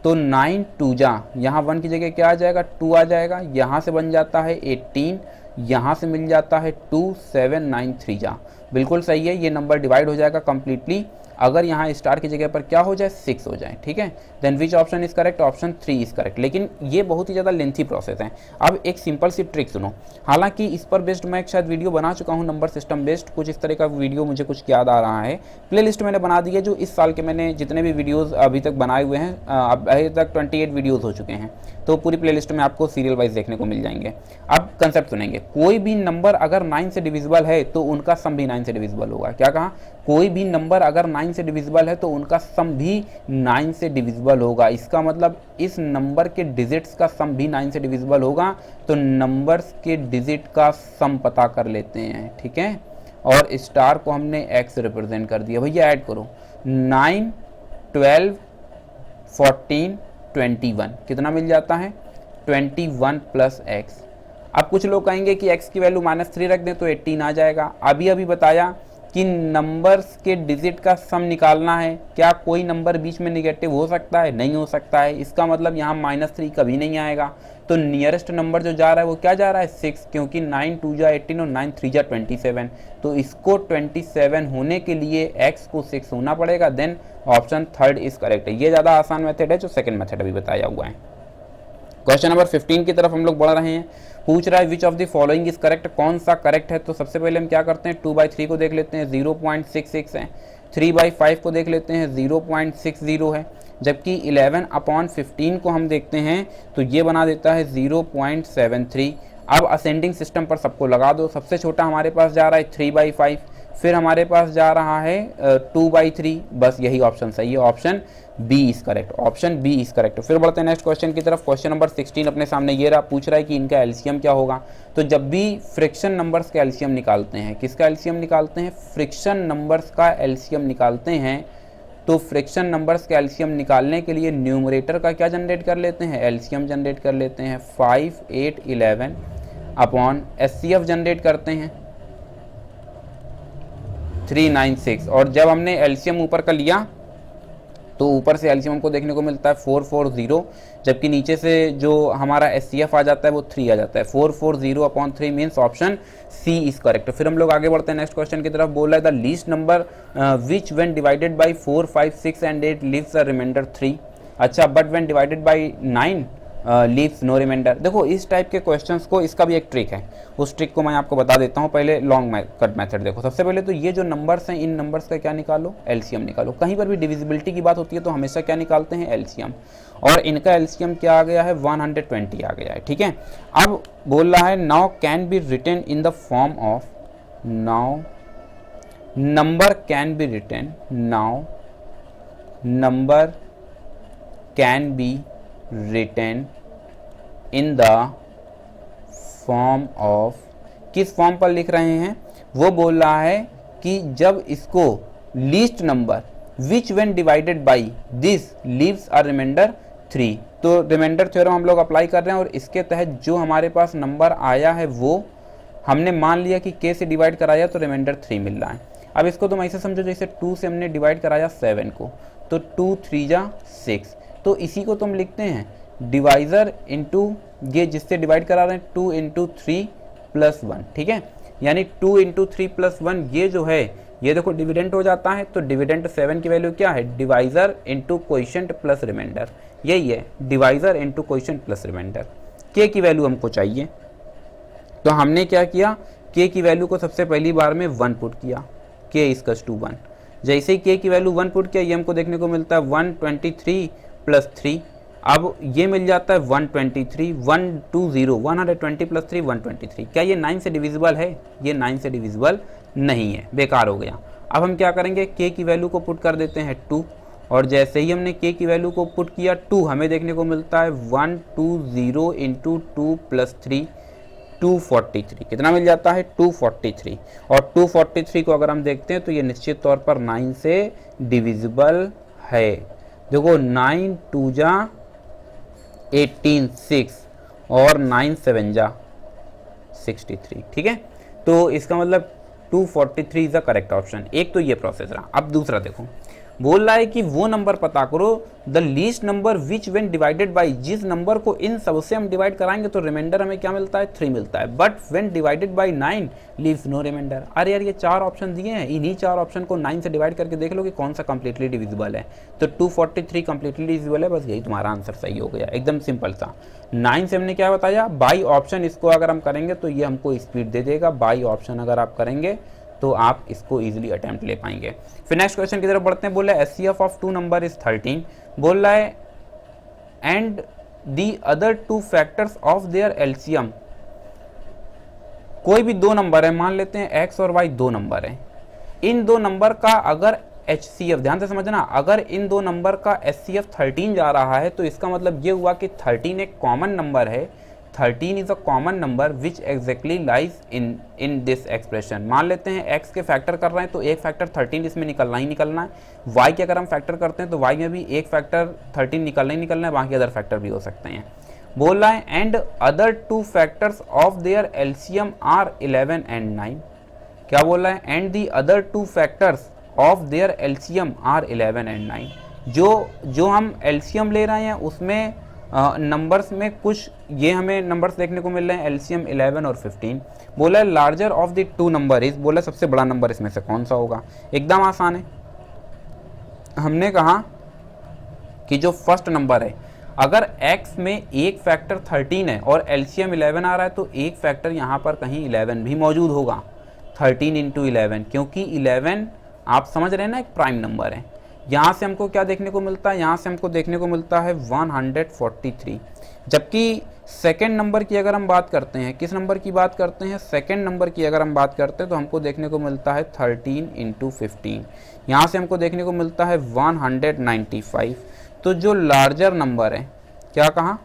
तो 9 2 जा, यहाँ 1 की जगह क्या आ जाएगा 2 आ जाएगा, यहाँ से बन जाता है 18, यहाँ से मिल जाता है 2 7 9 3 जा, बिल्कुल सही है। ये नंबर डिवाइड हो जाएगा कम्प्लीटली अगर यहाँ स्टार की जगह पर क्या हो जाए 6 हो जाए, ठीक है। Then which option is correct, option 3 is correct. लेकिन ये बहुत ही ज़्यादा लेंथी प्रोसेस है। अब एक सिंपल सी ट्रिक सुनो, हालांकि इस पर बेस्ड मैं एक शायद वीडियो बना चुका हूँ, नंबर सिस्टम बेस्ड कुछ इस तरह का वीडियो मुझे कुछ याद आ रहा है। प्ले लिस्ट मैंने बना दी है, जो इस साल के मैंने जितने भी वीडियोज़ अभी तक बनाए हुए हैं, अभी तक 28 वीडियोज़ हो चुके हैं, तो पूरी प्ले लिस्ट में आपको सीरियल वाइज देखने को मिल जाएंगे। अब कंसेप्ट सुनेंगे, कोई भी नंबर अगर 9 से डिविजिबल है तो उनका सम भी 9 से डिविजिबल होगा। क्या कहा, कोई भी नंबर अगर 9 से डिविजिबल है तो उनका सम भी 9 से डिविजिबल होगा। इसका मतलब इस नंबर के डिजिट्स का सम भी 9 से डिविजिबल होगा। तो नंबर्स के डिजिट का सम पता कर लेते हैं, ठीक है। और स्टार को हमने x रिप्रेजेंट कर दिया, भैया ऐड करो 9 12 14 21, कितना मिल जाता है 21 प्लस x। अब कुछ लोग कहेंगे कि x की वैल्यू -3 रख दें तो 18 आ जाएगा। अभी बताया कि नंबर्स के डिजिट का सम निकालना है, क्या कोई नंबर बीच में निगेटिव हो सकता है, नहीं हो सकता है। इसका मतलब यहाँ -3 कभी नहीं आएगा। तो नियरेस्ट नंबर जो जा रहा है वो क्या जा रहा है 6, क्योंकि 9 2 जा 18 और 9 3 जा 27। तो इसको 27 होने के लिए x को 6 होना पड़ेगा। देन ऑप्शन 3 इज करेक्ट है। ये ज़्यादा आसान मेथड है जो सेकंड मेथड अभी बताया हुआ है। क्वेश्चन नंबर 15 की तरफ हम लोग बढ़ रहे हैं। पूछ रहा है विच of the following is correct, कौन सा करेक्ट है। तो सबसे पहले हम क्या करते हैं, 2/3 को देख लेते हैं 0.66 है, 3/5 को देख लेते हैं 0.60 है, जबकि 11/15 को हम देखते हैं तो ये बना देता है 0.73। अब असेंडिंग सिस्टम पर सबको लगा दो। सबसे छोटा हमारे पास जा रहा है 3/5, फिर हमारे पास जा रहा है 2/3, बस यही ऑप्शन सही है, option B is correct, option B is correct. फिर बढ़ते हैं नेक्स्ट क्वेश्चन की तरफ। क्वेश्चन नंबर 16 अपने सामने ये रहा, पूछ रहा है कि इनका एलसीएम क्या होगा। तो जब भी फ्रिक्शन नंबर्स का एलसीएम निकालते हैं, किसका एलसीएम निकालते हैं, फ्रिक्शन नंबर्स का एलसीएम निकालते हैं, तो फ्रिक्शन नंबर्स का एलसीएम निकालने के लिए न्यूमरेटर का क्या जनरेट कर लेते हैं, एलसीएम जनरेट कर लेते हैं 5 8 11 अपॉन एचसीएफ जनरेट करते हैं 396। और जब हमने एलसीएम ऊपर का लिया तो ऊपर से एलसीएम को देखने को मिलता है 440, जबकि नीचे से जो हमारा एचसीएफ आ जाता है वो 3 आ जाता है। 440/3 means option C is correct. फिर हम लोग आगे बढ़ते हैं नेक्स्ट क्वेश्चन की तरफ। बोल रहा है the least number which when divided by 4 5 6 and 8 leaves the remainder 3। अच्छा, but when divided by 9 leaves no remainder. देखो इस टाइप के क्वेश्चंस को, इसका भी एक ट्रिक है, उस ट्रिक को मैं आपको बता देता हूँ। पहले लॉन्ग कट मेथड देखो। सबसे पहले तो ये जो नंबर्स हैं, इन नंबर्स का क्या निकालो, एलसीएम निकालो। कहीं पर भी डिविजिबिलिटी की बात होती है तो हमेशा क्या निकालते हैं, एलसीएम। और इनका एलसीएम क्या आ गया है, 120 आ गया है, ठीक है। अब बोल रहा है now can be written in the form of, now number can be written, now number can be written in the form of, किस फॉर्म पर लिख रहे हैं, वो बोल रहा है कि जब इसको least number which when divided by this leaves a remainder 3। तो रिमाइंडर थ्योरम हम लोग अप्लाई कर रहे हैं और इसके तहत जो हमारे पास नंबर आया है वो हमने मान लिया कि k से डिवाइड कराया तो रिमाइंडर 3 मिल रहा है। अब इसको तुम ऐसे समझो जैसे 2 से हमने डिवाइड कराया 7 को, तो 2 3 जा 6, तो इसी को तुम लिखते हैं डिवाइजर इनटू ये जिससे डिवाइड करा रहे हैं 2 इंटू 3 प्लस 1, ठीक है। यानी 2 इंटू 3 प्लस 1 ये जो है ये देखो डिविडेंट हो जाता है, तो डिविडेंट 7 की वैल्यू क्या है, divisor into quotient plus remainder, यही है divisor into quotient plus remainder. के की वैल्यू हमको चाहिए, तो हमने क्या किया, के की वैल्यू को सबसे पहली बार में 1 पुट किया, के इक्वल्स टू 1। जैसे ही के की वैल्यू 1 पुट किया, ये हमको देखने को मिलता है 123 प्लस 3, अब ये मिल जाता है 123, 120, 120 प्लस 3 123। क्या ये 9 से डिविजिबल है, ये 9 से डिविजिबल नहीं है, बेकार हो गया। अब हम क्या करेंगे, के की वैल्यू को पुट कर देते हैं 2, और जैसे ही हमने के की वैल्यू को पुट किया 2, हमें देखने को मिलता है 120 इंटू 2 प्लस 3 243, कितना मिल जाता है 243। और 243 को अगर हम देखते हैं तो ये निश्चित तौर पर 9 से डिविजिबल है। देखो 9 2 जा 18 6 और 9 7 जा 63, ठीक है। तो इसका मतलब 243 इज द करेक्ट ऑप्शन। एक तो ये प्रोसेस रहा। अब दूसरा देखो, बोल रहा है कि वो नंबर पता करो the least number which when divided by, जिस नंबर को इन सबसे हम डिवाइड कराएंगे तो रिमाइंडर हमें क्या मिलता है, 3 मिलता है, but when divided by 9 leaves no remainder. अरे यार ये 4 ऑप्शन दिए हैं, इन्हीं 4 ऑप्शन को 9 से डिवाइड करके देख लो कि कौन सा कंप्लीटली डिविजिबल है। तो 243 कंप्लीटली डिविजिबल है, बस यही तुम्हारा आंसर सही हो गया, एकदम सिंपल सा। 9 से हमने क्या बताया, बाई ऑप्शन, इसको अगर हम करेंगे तो ये हमको स्पीड दे देगा। बाई ऑप्शन अगर आप करेंगे तो आप इसको इजीली अटेम्प्ट ले पाएंगे। फिर नेक्स्ट क्वेश्चन की तरफ बढ़ते हैं। बोल रहा है एचसीएफ ऑफ 2 नंबर इज 13। बोल रहा है and the other 2 factors of their LCM. कोई भी 2 नंबर है, मान लेते हैं एक्स और वाई 2 नंबर है, इन 2 नंबर का अगर एचसीएफ, ध्यान से समझना, अगर इन 2 नंबर का एचसीएफ 13 जा रहा है तो इसका मतलब ये हुआ कि 13 एक कॉमन नंबर है। 13 is a common number which exactly lies in this expression. मान लेते हैं x के फैक्टर कर रहे हैं तो एक फैक्टर 13 इसमें निकलना ही निकलना है। y के अगर हम फैक्टर करते हैं तो y में भी एक फैक्टर 13 निकलना ही निकलना है, बाकी अदर फैक्टर भी हो सकते हैं। बोल रहा है and other 2 factors of their LCM are 11 and 9। क्या बोल रहा है, and the other 2 factors of their LCM are 11 and 9। जो हम एलसीएम ले रहे हैं उसमें नंबर्स में कुछ ये हमें नंबर्स देखने को मिल रहे हैं, एलसीएम 11 और 15। बोला है larger of the 2 number is, बोला सबसे बड़ा नंबर इसमें से कौन सा होगा। एकदम आसान है, हमने कहा कि जो फर्स्ट नंबर है, अगर x में एक फैक्टर 13 है और एलसीएम 11 आ रहा है तो एक फैक्टर यहाँ पर कहीं 11 भी मौजूद होगा, 13 इंटू 11, क्योंकि 11 आप समझ रहे हैं ना एक प्राइम नंबर है। यहाँ से हमको क्या देखने को मिलता है, यहाँ से हमको देखने को मिलता है 143। जबकि सेकेंड नंबर की अगर हम बात करते हैं, किस नंबर की बात करते हैं, सेकेंड नंबर की अगर हम बात करते हैं तो हमको देखने को मिलता है 13 इंटू 15। यहाँ से हमको देखने को मिलता है 195। तो जो लार्जर नंबर है, क्या कहा,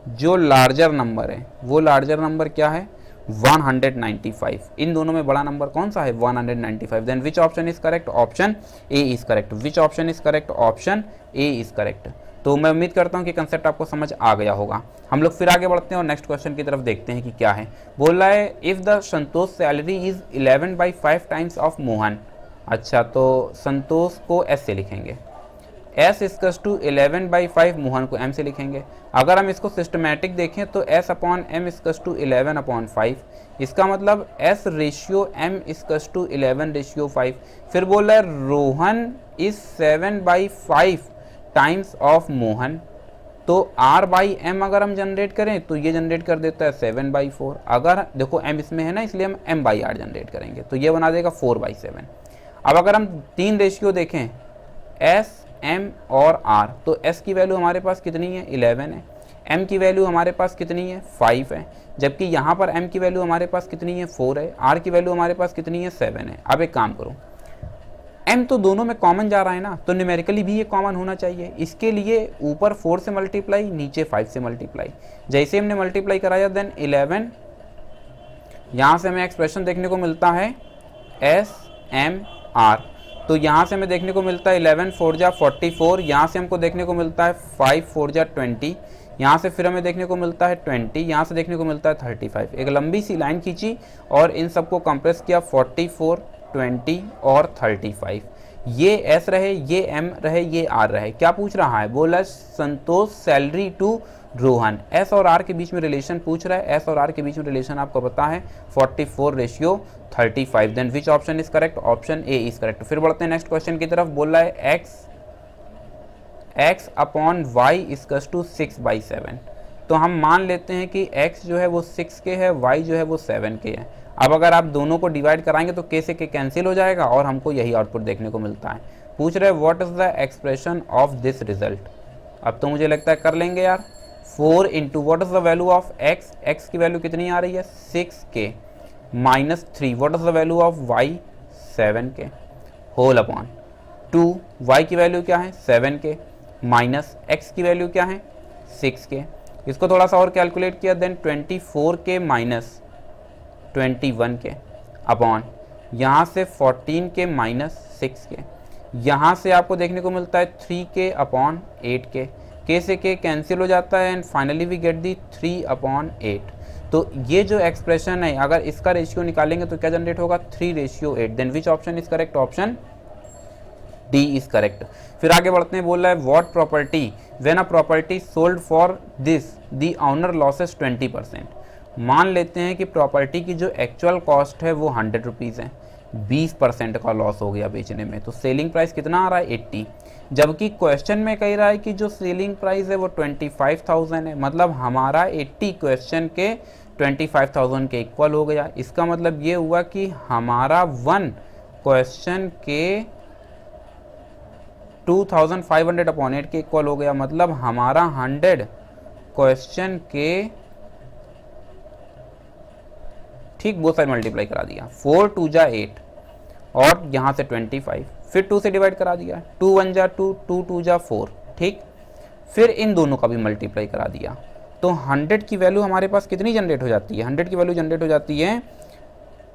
जो लार्जर नंबर है वो लार्जर नंबर क्या है, 195। इन दोनों में बड़ा नंबर कौन सा है, 195। Then which option is correct, option A is correct. Which option is correct, option A is correct. तो मैं उम्मीद करता हूं कि कंसेप्ट आपको समझ आ गया होगा। हम लोग फिर आगे बढ़ते हैं और नेक्स्ट क्वेश्चन की तरफ देखते हैं कि क्या है। बोल रहा है if the Santosh salary is 11/5 times of Mohan. अच्छा, तो संतोष को एस से लिखेंगे, s इक्वल्स टू 11/5, मोहन को m से लिखेंगे। अगर हम इसको सिस्टमैटिक देखें तो s upon m equals to 11/5, इसका मतलब s ratio m equals to 11/5। फिर बोल रहा है Rohan is 7/5 times of Mohan. तो R बाई एम अगर हम जनरेट करें तो ये जनरेट कर देता है 7/4। अगर देखो m इसमें है ना, इसलिए हम m/r जनरेट करेंगे तो ये बना देगा 4/7। अब अगर हम 3 रेशियो देखें S, M और R, तो S की वैल्यू हमारे पास कितनी है 11 है, M की वैल्यू हमारे पास कितनी है 5 है, जबकि यहाँ पर M की वैल्यू हमारे पास कितनी है 4 है, R की वैल्यू हमारे पास कितनी है 7 है। अब एक काम करो, M तो दोनों में कॉमन जा रहा है ना, तो न्यूमेरिकली भी ये कॉमन होना चाहिए। इसके लिए ऊपर 4 से मल्टीप्लाई, नीचे 5 से मल्टीप्लाई। जैसे हमने मल्टीप्लाई कराया देन 11, यहाँ से हमें एक्सप्रेशन देखने को मिलता है SMR, तो यहाँ से हमें देखने को मिलता है 11 4 जा 44, यहाँ से हमको देखने को मिलता है 5 4 जा 20, यहाँ से फिर हमें देखने को मिलता है 20, यहाँ से देखने को मिलता है 35। एक लंबी सी लाइन खींची और इन सबको कंप्रेस किया 44, 20 और 35। ये S रहे, ये M रहे, ये R रहे। क्या पूछ रहा है, बोला संतोष सैलरी टू रोहन। S और R के बीच में रिलेशन पूछ रहा है। S और R के बीच में रिलेशन आपको पता है 44:35। Then which option is correct, option A is correct. फिर बढ़ते हैं नेक्स्ट क्वेश्चन की तरफ। बोल रहा है x upon y equals to 6/7। तो हम मान लेते हैं कि x जो है वो 6 के है, y जो है वो 7 के है। अब अगर आप दोनों को डिवाइड कराएंगे तो k से k कैंसिल हो जाएगा और हमको यही आउटपुट देखने को मिलता है। पूछ रहे what is the expression of this result. अब तो मुझे लगता है कर लेंगे यार। 4 into what is the value of x, x की वैल्यू कितनी आ रही है 6k, minus 3 what is the value of y 7k, whole upon 2 y की वैल्यू क्या है 7k, माइनस x की वैल्यू क्या है 6k। इसको थोड़ा सा और कैलकुलेट किया then 24k minus 21k upon यहाँ से 14k माइनस 6k, यहाँ से आपको देखने को मिलता है 3k अपॉन 8k, k से k कैंसिल हो जाता है and finally we get the 3/8। तो ये जो एक्सप्रेशन है अगर इसका रेशियो निकालेंगे तो क्या जनरेट होगा 3:8। Then which option is correct, option D is correct. फिर आगे बढ़ते हैं। बोल रहा है what property when a property sold for this the owner losses 20%। मान लेते हैं कि प्रॉपर्टी की जो एक्चुअल कॉस्ट है वो 100 रुपीज़ है, 20% का लॉस हो गया बेचने में, तो सेलिंग प्राइस कितना आ रहा है 80। जबकि क्वेश्चन में कह रहा है कि जो सेलिंग प्राइस है वो 25,000 है, मतलब हमारा 80 क्वेश्चन के 25,000 के इक्वल हो गया। इसका मतलब ये हुआ कि हमारा 1 क्वेश्चन के 2500 अपॉन 8 के इक्वल हो गया, मतलब हमारा 100 क्वेश्चन के ठीक वो साइड मल्टीप्लाई करा दिया, 4 2 जा 8 और यहाँ से 25, फिर 2 से डिवाइड करा दिया, 2 1 जा 2, 2 2 जा 4, ठीक। फिर इन दोनों का भी मल्टीप्लाई करा दिया, तो 100 की वैल्यू हमारे पास कितनी जनरेट हो जाती है, 100 की वैल्यू जनरेट हो जाती है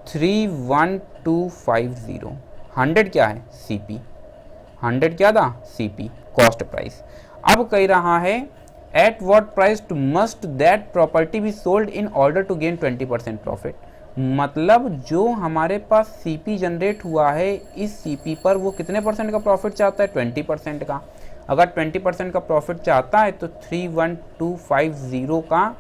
31250। 100 क्या है CP, 100 क्या था CP कॉस्ट प्राइस। अब कह रहा है at what price must that property be sold in order to gain 20% profit. मतलब जो हमारे पास CP जनरेट हुआ है इस CP पर वो कितने परसेंट का प्रॉफिट चाहता है 20% का। अगर 20% का प्रॉफिट चाहता है तो 31250 का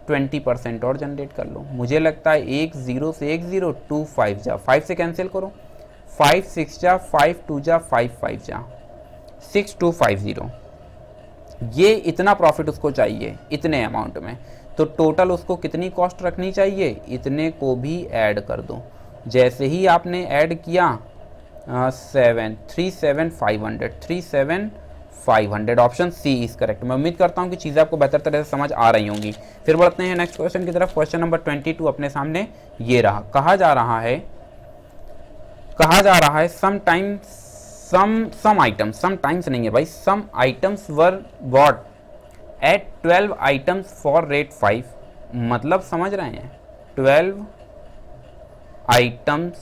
20% और जनरेट कर लो। मुझे लगता है 1 0 से 1 0, 2 5 जा 5 से कैंसिल करो, 5 6 जा 5 2 जा 5 5 जा 6250। ये इतना प्रॉफिट उसको चाहिए इतने अमाउंट में, तो टोटल उसको कितनी कॉस्ट रखनी चाहिए, इतने को भी ऐड कर दो। जैसे ही आपने ऐड किया 37,500 ऑप्शन सी इज करेक्ट। मैं उम्मीद करता हूँ कि चीज़ें आपको बेहतर तरह से समझ आ रही होंगी। फिर बढ़ते हैं नेक्स्ट क्वेश्चन की तरफ। क्वेश्चन नंबर 22 अपने सामने ये रहा। कहा जा रहा है सम आइटम्स, सम टाइम्स नहीं है भाई, some items were bought at 12 items for rate 5। मतलब समझ रहे हैं 12 आइटम्स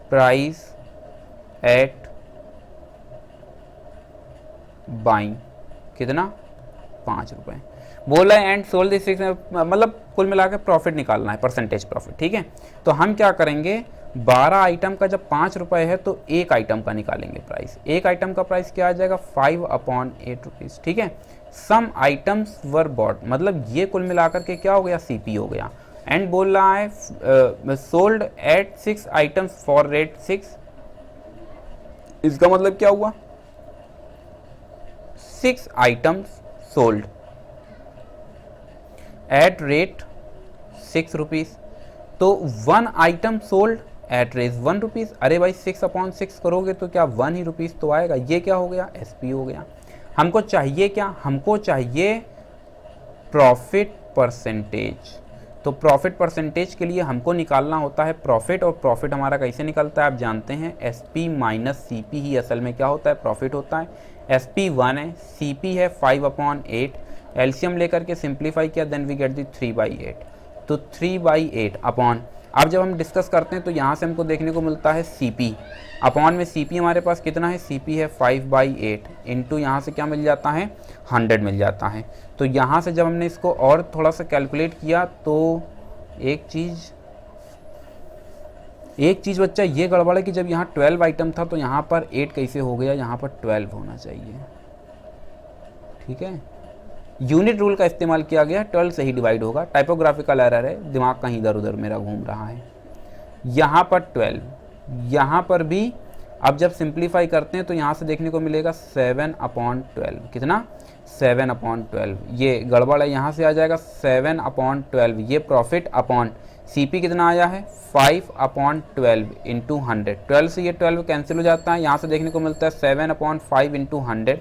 प्राइस एट बाइंग कितना 5 रुपए। बोला है एंड सोल्ड दिस 6, मतलब कुल मिलाकर प्रॉफिट निकालना है, परसेंटेज प्रॉफिट, ठीक है। तो हम क्या करेंगे 12 आइटम का जब 5 रुपए है तो एक आइटम का निकालेंगे प्राइस। एक आइटम का प्राइस क्या आ जाएगा 5/8 रुपीज़, ठीक है। सम आइटम्स वर बॉट, मतलब ये कुल मिलाकर के क्या हो गया CP हो गया। एंड बोल रहा है sold at 6 items for rate 6। इसका मतलब क्या हुआ 6 items sold at rate 6 rupees. तो 1 item sold at rate 1 rupees. अरे भाई 6/6 करोगे तो क्या 1 ही रुपीज़ तो आएगा। ये क्या हो गया, SP हो गया। हमको चाहिए क्या, हमको चाहिए प्रॉफिट परसेंटेज। तो प्रॉफिट परसेंटेज के लिए हमको निकालना होता है प्रॉफिट, और प्रॉफिट हमारा कैसे निकलता है आप जानते हैं, SP माइनस CP ही असल में क्या होता है, प्रॉफिट होता है। SP 1 है, CP है 5/8, एलसीएम लेकर के सिंप्लीफाई किया, देन वी गेट दी 3/8। तो 3/8 अपॉन, अब जब हम डिस्कस करते हैं तो यहाँ से हमको देखने को मिलता है CP, अपॉन में CP हमारे पास कितना है, CP है 5/8 इंटू यहाँ से क्या मिल जाता है, 100 मिल जाता है। तो यहाँ से जब हमने इसको और थोड़ा सा कैलकुलेट किया तो एक चीज़ बच्चा ये गड़बड़ है कि जब यहाँ 12 आइटम था तो यहाँ पर 8 कैसे हो गया, यहाँ पर 12 होना चाहिए। ठीक है, यूनिट रूल का इस्तेमाल किया गया, 12 से ही डिवाइड होगा। टाइपोग्राफिकल एरर है, दिमाग कहीं इधर उधर मेरा घूम रहा है। यहाँ पर 12, यहाँ पर भी अब जब सिंप्लीफाई करते हैं तो यहाँ से देखने को मिलेगा 7/12, कितना 7/12। ये गड़बड़ है, यहाँ से आ जाएगा 7/12, ये प्रॉफिट अपॉन CP कितना आया है 5/12 इंटू 100। 12 से ये 12 कैंसिल हो जाता है, यहाँ से देखने को मिलता है 7/5 इंटू 100,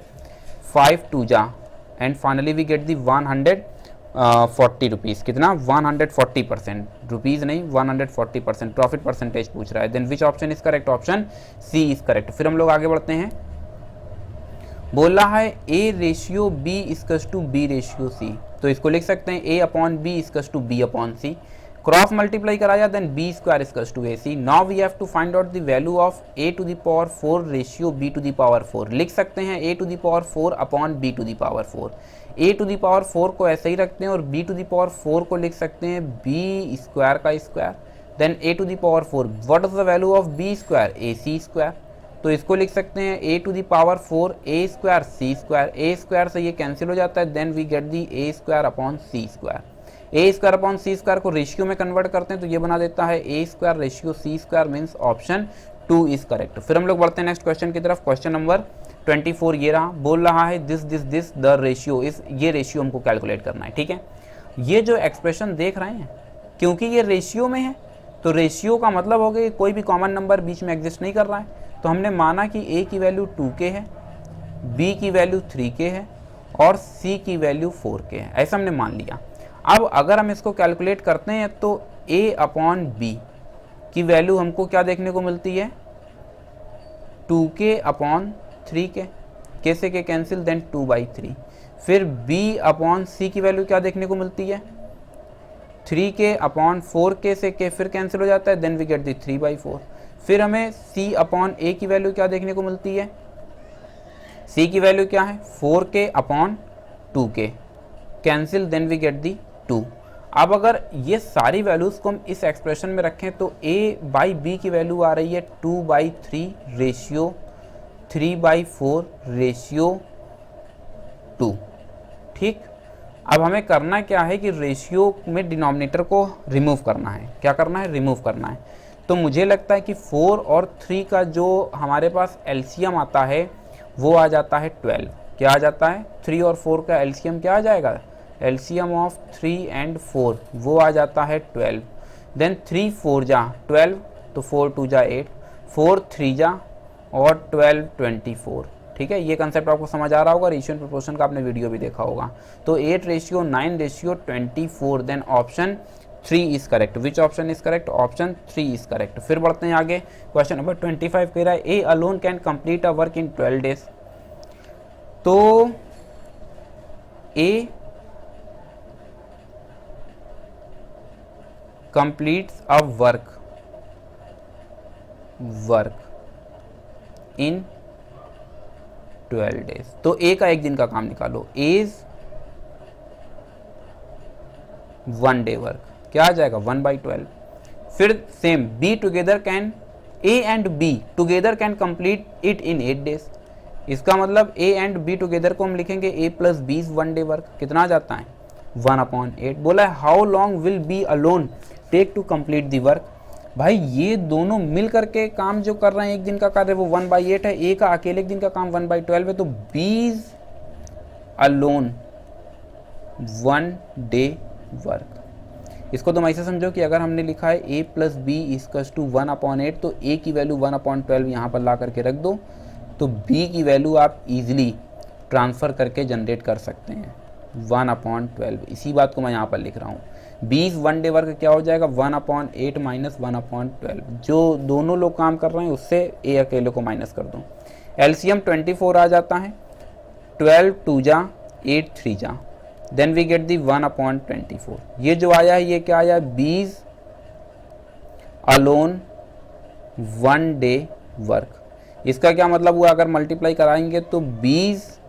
5 2 जा, and finally we get the 140 rupees. कितना 140%, रुपीज़ नहीं 140%। प्रॉफिट परसेंटेज पूछ रहा है। Then which option is correct, option C is correct. फिर हम लोग आगे बढ़ते हैं, बोल रहा है A/B=B/C। तो इसको लिख सकते हैं A/B=B/C। क्रॉस मल्टीप्लाई कराया, then B² = AC। Now we have to find out the value of A⁴/B⁴ लिख सकते हैं A⁴/B⁴। A⁴ को ऐसे ही रखते हैं और B⁴ को लिख सकते हैं B² then A⁴ what is the value of B², AC²। तो इसको लिख सकते हैं A⁴ A² C², A² से ये कैंसिल हो जाता है, then we get the A²/C²। A²/C² को रेशियो में कन्वर्ट करते हैं तो ये बना देता है A²/C² means option 2 is correct. फिर हम लोग बढ़ते हैं नेक्स्ट क्वेश्चन की तरफ। क्वेश्चन नंबर 24 ये रहा, बोल रहा है दिस द रेशियो इज, ये रेशियो हमको कैलकुलेट करना है। ठीक है, ये जो एक्सप्रेशन देख रहे हैं क्योंकि ये रेशियो में है तो रेशियो का मतलब हो गया कि कोई भी कॉमन नंबर बीच में एग्जिस्ट नहीं कर रहा है। तो हमने माना कि A की वैल्यू 2K है, B की वैल्यू 3K है और C की वैल्यू 4K है, ऐसा हमने मान लिया। अब अगर हम इसको कैलकुलेट करते हैं तो A/B की वैल्यू हमको क्या देखने को मिलती है 2K/3K, कैसे के कैंसिल, देन 2/3। फिर B/C की वैल्यू क्या देखने को मिलती है 3K/4K से K फिर कैंसिल हो जाता है, देन वी गेट दी 3/4। फिर हमें C/A की वैल्यू क्या देखने को मिलती है, C की वैल्यू क्या है 4K/2K cancel, then we get the 2। अब अगर ये सारी वैल्यूज़ को हम इस एक्सप्रेशन में रखें तो A/B की वैल्यू आ रही है 2/3 रेशियो 3/4 रेशियो 2। ठीक, अब हमें करना क्या है कि रेशियो में डिनोमिनेटर को रिमूव करना है। क्या करना है, रिमूव करना है। तो मुझे लगता है कि 4 और 3 का जो हमारे पास एलसीएम आता है वो आ जाता है 12। क्या आ जाता है, 3 और 4 का एलसीएम क्या आ जाएगा, एलसीएम ऑफ 3 एंड 4 वो आ जाता है 12। देन 3 4 जा 12, तो 4 2 जा 8, 4 3 जा और 12 24। ठीक है, ये कंसेप्ट आपको समझ आ रहा होगा। रेशियो एंड प्रोपोर्शन का आपने वीडियो भी देखा होगा। तो 8:9:24, then option 3 is correct. Which option is correct, option 3 is correct. फिर बढ़ते हैं आगे, क्वेश्चन नंबर 25 कह रहा है A alone can complete a work in 12 days. तो ए completes a work in 12 days। तो ए का एक दिन का काम निकालो, इज 1 day वर्क, क्या आ जाएगा 1/12। फिर same be together can, A and be together can complete it in 8 days। इसका मतलब ए एंड बी टुगेदर को हम लिखेंगे A plus B is 1 day work, कितना आ जाता है 1/8। बोला है how long will be alone take to complete the work. भाई ये दोनों मिल करके काम जो कर रहे हैं एक दिन का कार्य वो 1/8 है, ए का अकेले एक दिन का काम 1/12 है। तो 20 अलोन 1 डे वर्क। इसको तुम ऐसे समझो कि अगर हमने लिखा है a plus B equals to 1/8, तो a की वैल्यू 1/12 यहाँ पर ला करके रख दो, तो b की वैल्यू आप इजीली ट्रांसफ़र करके जनरेट कर सकते हैं 1/12। इसी बात को मैं यहाँ पर लिख रहा हूँ। 20 1 डे वर्क क्या हो जाएगा 1/8 माइनस 1/12। जो दोनों लोग काम कर रहे हैं उससे a अकेले को माइनस कर दो। एलसीएम 24 आ जाता है, 12 2 जा 8 3 जा, देन वी गेट दी 1/24। ये जो आया है ये क्या आया, 20 अलोन 1 डे वर्क। इसका क्या मतलब हुआ, अगर मल्टीप्लाई कराएंगे तो 20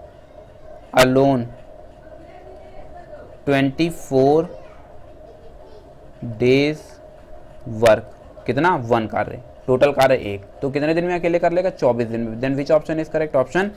अलोन 24 डेज वर्क, कितना 1 कार्य, टोटल कार्य 1, तो कितने दिन में अकेले कर लेगा 24 दिन में। Then which option is correct, option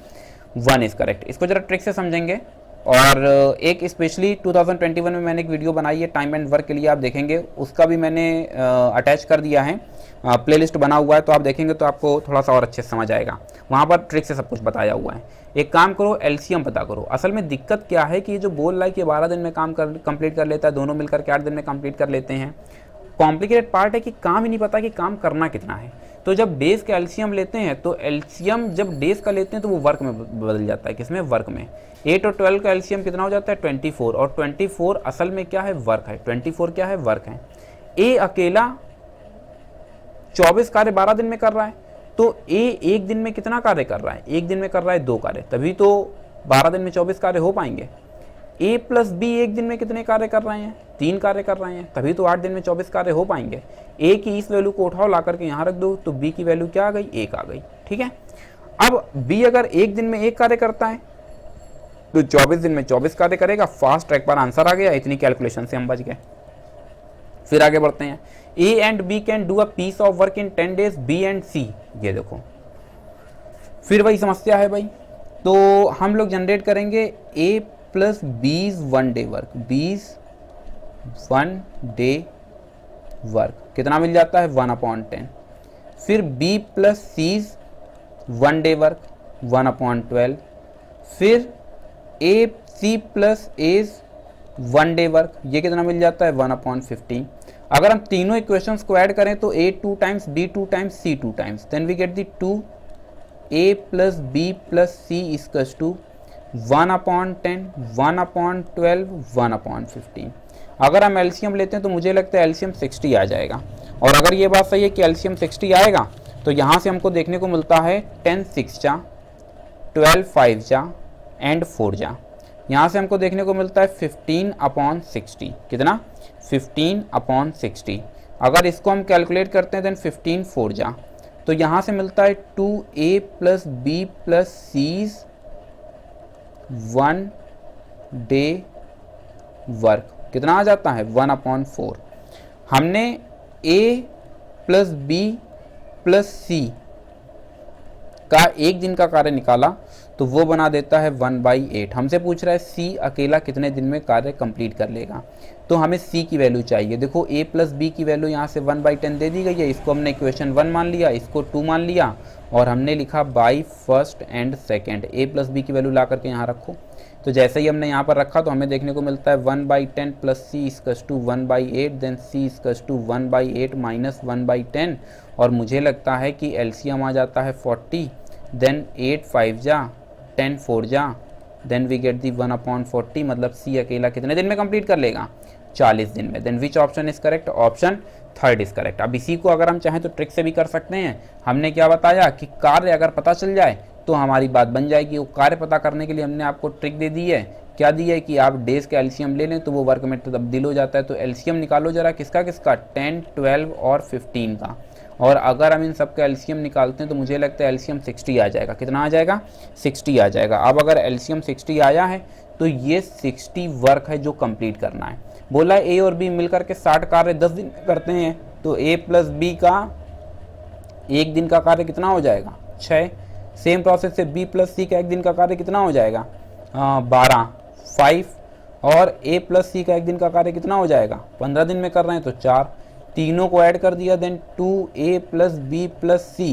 1 is correct. इसको जरा ट्रिक से समझेंगे। और एक स्पेशली 2021 में मैंने एक वीडियो बनाई है टाइम एंड वर्क के लिए, आप देखेंगे, उसका भी मैंने अटैच कर दिया है, प्लेलिस्ट बना हुआ है, तो आप देखेंगे तो आपको थोड़ा सा और अच्छे से समझ आएगा। वहाँ पर ट्रिक से सब कुछ बताया हुआ है। एक काम करो, एलसीएम पता करो। असल में दिक्कत क्या है कि ये जो बोल रहा है कि 12 दिन में काम कंप्लीट कर लेता है, दोनों मिलकर के 8 दिन में कंप्लीट कर लेते हैं। कॉम्प्लिकेटेड पार्ट है कि काम ही नहीं पता कि काम करना कितना है। तो जब डेज का एलसीएम लेते हैं तो एलसीएम जब डेज का लेते हैं तो वो वर्क में बदल जाता है, किसमें, वर्क में। 8 और 12 का एलसीएम कितना हो जाता है 24, और 24 असल में क्या है, वर्क है। 24 क्या है, वर्क है। ए अकेला 24 कार्य 12 दिन में कर रहा है, तो ए एक दिन में कितना कार्य कर रहा है, एक दिन में कर रहा है 2 कार्य, तभी तो 12 दिन में 24 कार्य हो पाएंगे। ए प्लस बी एक दिन में कितने कार्य कर रहे हैं, 3 कार्य कर रहे हैं, तभी तो 8 दिन में 24 कार्य हो पाएंगे। ए की इस वैल्यू को उठाओ ला करके यहाँ रख दो, तो बी की वैल्यू क्या आ गई, 1 आ गई। ठीक है, अब बी अगर एक दिन में 1 कार्य करता है तो 24 दिन में 24 कार्य करेगा। फास्ट ट्रैक पर आंसर आ गया, इतनी कैलकुलेशन से हम बच गए। फिर आगे बढ़ते हैं। A and B can do a piece of work in 10 days, B and C. ये देखो फिर वही समस्या है भाई, तो हम लोग जनरेट करेंगे A plus 20 1 day work, 20 1 day work कितना मिल जाता है 1/10। फिर b plus C's 1 day work 1/12। फिर A C plus A's 1 day work, ये कितना मिल जाता है 1/15। अगर हम तीनों इक्वेशंस को ऐड करें तो a 2 times, b 2 times, c 2 times, then we get the 2 a plus b plus c equals to 1/10, 1/12, 1/15। अगर हम एलसीएम लेते हैं तो मुझे लगता है एलसीएम 60 आ जाएगा। और अगर ये बात सही है कि एलसीएम 60 आएगा तो यहाँ से हमको देखने को मिलता है 10 6 जा, 12 5 जा एंड 4 जा। यहाँ से हमको देखने को मिलता है 15/60, कितना 15/60। अगर इसको हम कैलकुलेट करते हैं देन 15 4 जा, तो यहाँ से मिलता है 2a plus B plus C's 1 day work, कितना आ जाता है 1/4। हमने a plus B plus C का एक दिन का कार्य निकाला तो वो बना देता है 1/8। हमसे पूछ रहा है सी अकेला कितने दिन में कार्य कंप्लीट कर लेगा, तो हमें सी की वैल्यू चाहिए। देखो a प्लस बी की वैल्यू यहाँ से 1/10 दे दी गई है, इसको हमने इक्वेशन 1 मान लिया, इसको 2 मान लिया और हमने लिखा by first and second. a plus B की वैल्यू ला करके यहाँ रखो, तो जैसे ही हमने यहाँ पर रखा तो हमें देखने को मिलता है 1/10 plus C equals to 1/8, then C equals to 1/8 minus 1/10, और मुझे लगता है कि एलसीएम आ जाता है 40, देन 8 5 जा, 10 4 जा, देन वी गेट दी 1/40। मतलब सी अकेला कितने दिन में कंप्लीट कर लेगा 40 दिन में। Then which option is correct, option 3 is correct. अब इसी को अगर हम चाहें तो ट्रिक से भी कर सकते हैं। हमने क्या बताया कि कार्य अगर पता चल जाए तो हमारी बात बन जाएगी। वो कार्य पता करने के लिए हमने आपको ट्रिक दे दी है, क्या दी है कि आप डेज का एलसीएम ले लें तो वो वर्क में तब्दील हो जाता है। तो एलसीएम निकालो जरा, किसका किसका, 10 12 और 15 का। और अगर हम इन सब का एलसीएम निकालते हैं तो मुझे लगता है एलसीएम 60 आ जाएगा। कितना आ जाएगा 60 आ जाएगा। अब अगर एलसीएम 60 आया है तो ये 60 वर्क है जो कंप्लीट करना है। बोला ए और बी मिलकर के 60 कार्य 10 दिन में करते हैं, तो ए प्लस बी का एक दिन का कार्य कितना हो जाएगा 6। सेम प्रोसेस से बी प्लस सी का एक दिन का कार्य कितना हो जाएगा 12 5, और ए प्लस सी का एक दिन का कार्य कितना हो जाएगा 15 दिन में कर रहे हैं तो 4। तीनों को ऐड कर दिया, then 2a plus B plus C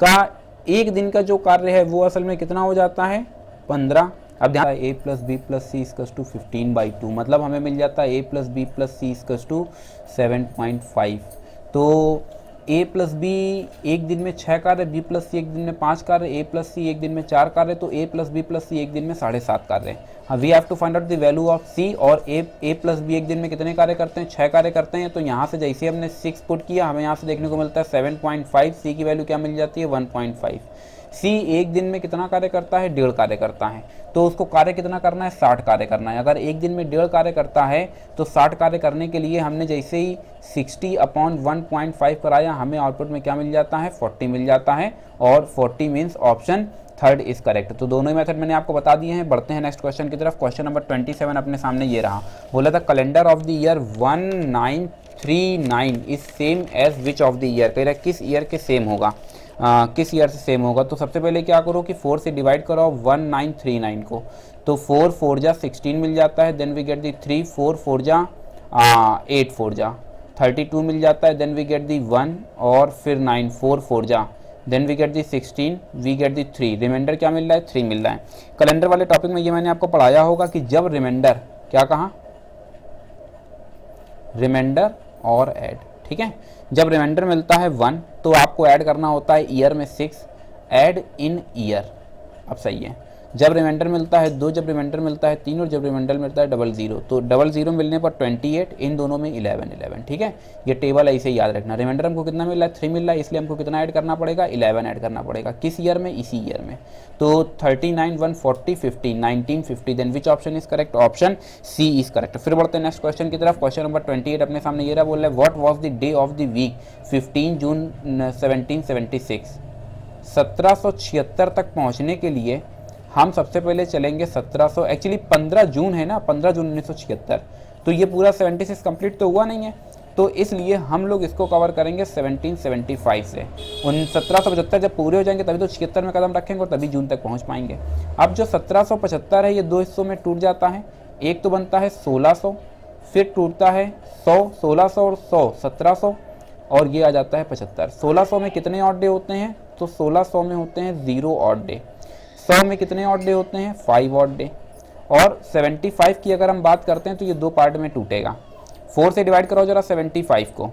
का एक दिन का जो कार्य है वो असल में कितना हो जाता है 15, अब ध्यान, a plus B plus C equals to 15/2, मतलब हमें मिल जाता है a plus B plus C equals to 7.5। तो a प्लस बी एक दिन में 6 कार्य, b प्लस सी एक दिन में 5 कार्य, a प्लस सी एक दिन में 4 कार्य, तो a plus B plus C एक दिन में 7.5 कार्य। हाँ, we have to find out the value of c, और a प्लस बी एक दिन में कितने कार्य करते हैं, 6 कार्य करते हैं। तो यहाँ से जैसे हमने 6 पुट किया, हमें यहाँ से देखने को मिलता है 7.5, c की वैल्यू क्या मिल जाती है 1.5। c एक दिन में कितना कार्य करता है, 1.5 कार्य करता है। तो उसको कार्य कितना करना है, 60 कार्य करना है। अगर एक दिन में 1.5 कार्य करता है तो 60 कार्य करने के लिए हमने जैसे ही 60/1.5 कराया, हमें आउटपुट में क्या मिल जाता है, 40 मिल जाता है, और 40 means option third is correct. तो दोनों ही मेथड मैंने आपको बता दिए हैं। बढ़ते हैं नेक्स्ट क्वेश्चन की तरफ। क्वेश्चन नंबर 27 अपने सामने ये रहा। बोला था calendar of the year 1939 is same as which of the year, कह रहा है किस ईयर के सेम होगा, किस ईयर से सेम होगा। तो सबसे पहले क्या करो कि 4 से डिवाइड करो 1939 को, तो 4 4 जा 16 मिल जाता है, देन वी गेट दी 3, 4 4 जा 8 4 जा 32 मिल जाता है, देन वी गेट दी 1 और फिर 9 4 4 जा, then we get the 16, we get the 3, remainder क्या मिल रहा है, 3 मिल रहा है। कैलेंडर वाले टॉपिक में ये मैंने आपको पढ़ाया होगा कि जब रिमाइंडर, क्या कहा, रिमाइंडर और ऐड, ठीक है, जब रिमाइंडर मिलता है 1 तो आपको ऐड करना होता है ईयर में 6, ऐड इन ईयर। अब सही है, जब रिमाइंडर मिलता है 2, जब रिमाइंडर मिलता है 3, और जब रिमाइंडर मिलता है 00, तो 00 मिलने पर 28, इन दोनों में 11 11, ठीक है। ये टेबल ऐसे ही याद रखना। रिमाइंडर हमको कितना मिल रहा है, 3 मिल रहा है, इसलिए हमको कितना ऐड करना पड़ेगा, 11 ऐड करना पड़ेगा। किस ईयर में, इसी ईयर में। तो 39 1 40 50 1950, then which option is correct, option C is correct. फिर बढ़ते हैं नेक्स्ट क्वेश्चन की तरफ। क्वेश्चन नंबर 28 अपने सामने ये रहा। बोल रहा है what was the day of the week 15 June 1776। 1776 तक पहुंचने के लिए हम सबसे पहले चलेंगे 1700, एक्चुअली 15 जून है ना, 15 जून 1976, तो ये पूरा 76 कंप्लीट तो हुआ नहीं है, तो इसलिए हम लोग इसको कवर करेंगे 1775 से। उन 1775 जब पूरे हो जाएंगे तभी तो 76 में कदम रखेंगे और तभी जून तक पहुंच पाएंगे। अब जो 1775 है ये 2 हिस्सों में टूट जाता है, एक तो बनता है 1600, फिर टूटता है 100, 1600 और 100 1700, और ये आ जाता है 75। 1600 में कितने ऑड डे होते हैं, तो 1600 में होते हैं 0 ऑड डे। 100 में कितने ऑड डे होते हैं, 5 ऑड डे। और 75 की अगर हम बात करते हैं तो ये 2 पार्ट में टूटेगा। 4 से डिवाइड करो जरा 75 को,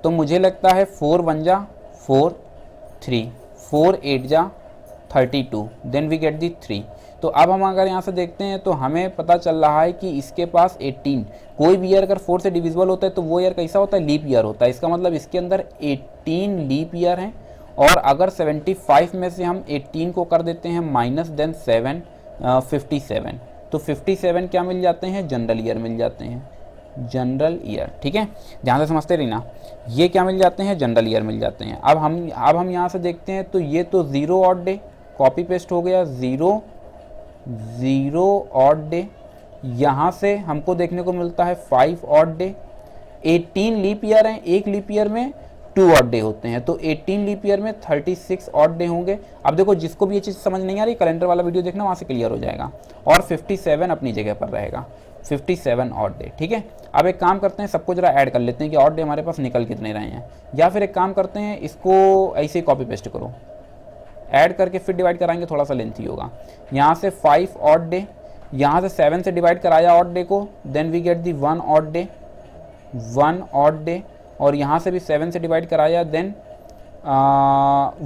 तो मुझे लगता है 4 1 जा 4 3, 4 8 जा 32, देन वी गेट दी 3। तो अब हम अगर यहाँ से देखते हैं तो हमें पता चल रहा है कि इसके पास 18, कोई भी ईयर अगर 4 से डिविजिबल होता है तो वो ईयर कैसा होता है, लीप ईयर होता है। इसका मतलब इसके अंदर 18 लीप ईयर हैं। और अगर 75 में से हम 18 को कर देते हैं माइनस, देन 7 57, तो 57 क्या मिल जाते हैं, जनरल ईयर मिल जाते हैं, जनरल ईयर, ठीक है, ध्यान से समझते रहिए ना। ये क्या मिल जाते हैं, जनरल ईयर मिल जाते हैं। अब हम यहाँ से देखते हैं तो ये तो 0 ऑड डे, कॉपी पेस्ट हो गया, 0 ऑड डे। यहाँ से हमको देखने को मिलता है 5 ऑड डे। 18 लीप ईयर हैं, एक लीप ईयर में 2 ऑड डे होते हैं, तो 18 लीप ईयर में 36 ऑड डे होंगे। अब देखो जिसको भी ये चीज़ समझ नहीं आ रही, कैलेंडर वाला वीडियो देखना, वहाँ से क्लियर हो जाएगा। और 57 अपनी जगह पर रहेगा, 57 ऑड डे, ठीक है। अब एक काम करते हैं, सबको जरा ऐड कर लेते हैं कि ऑड डे हमारे पास निकल कितने रहे हैं, या फिर एक काम करते हैं, इसको ऐसे ही कॉपी पेस्ट करो, ऐड करके फिर डिवाइड कराएंगे, थोड़ा सा लेंथी होगा। यहाँ से 5 ऑड डे, यहाँ से 7 से डिवाइड कराया ऑड डे को, then we get the 1 odd day, 1 odd day, और यहाँ से भी 7 से डिवाइड कराया, देन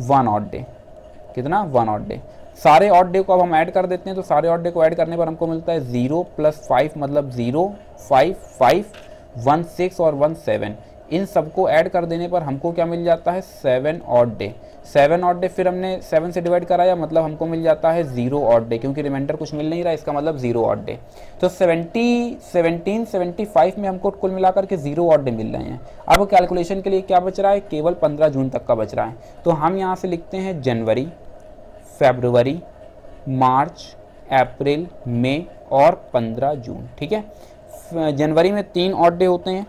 1 ऑड डे, कितना, 1 ऑड डे। सारे ऑड डे को अब हम ऐड कर देते हैं, तो सारे ऑड डे को ऐड करने पर हमको मिलता है 0 + 5 मतलब 0 5 5 1 6 और 1 7। इन सबको ऐड कर देने पर हमको क्या मिल जाता है, 7 ऑड डे। 7 ऑड डे फिर हमने 7 से डिवाइड कराया, मतलब हमको मिल जाता है 0 ऑड डे, क्योंकि रिमाइंडर कुछ मिल नहीं रहा, इसका मतलब 0 ऑड डे। तो 75 में हमको कुल मिलाकर के 0 ऑड डे मिल रहे हैं। अब कैलकुलेशन के लिए क्या बच रहा है, केवल 15 जून तक का बच रहा है। तो हम यहाँ से लिखते हैं जनवरी, फरवरी, मार्च, अप्रैल, मई और 15 जून, ठीक है। जनवरी में 3 ऑड डे होते हैं।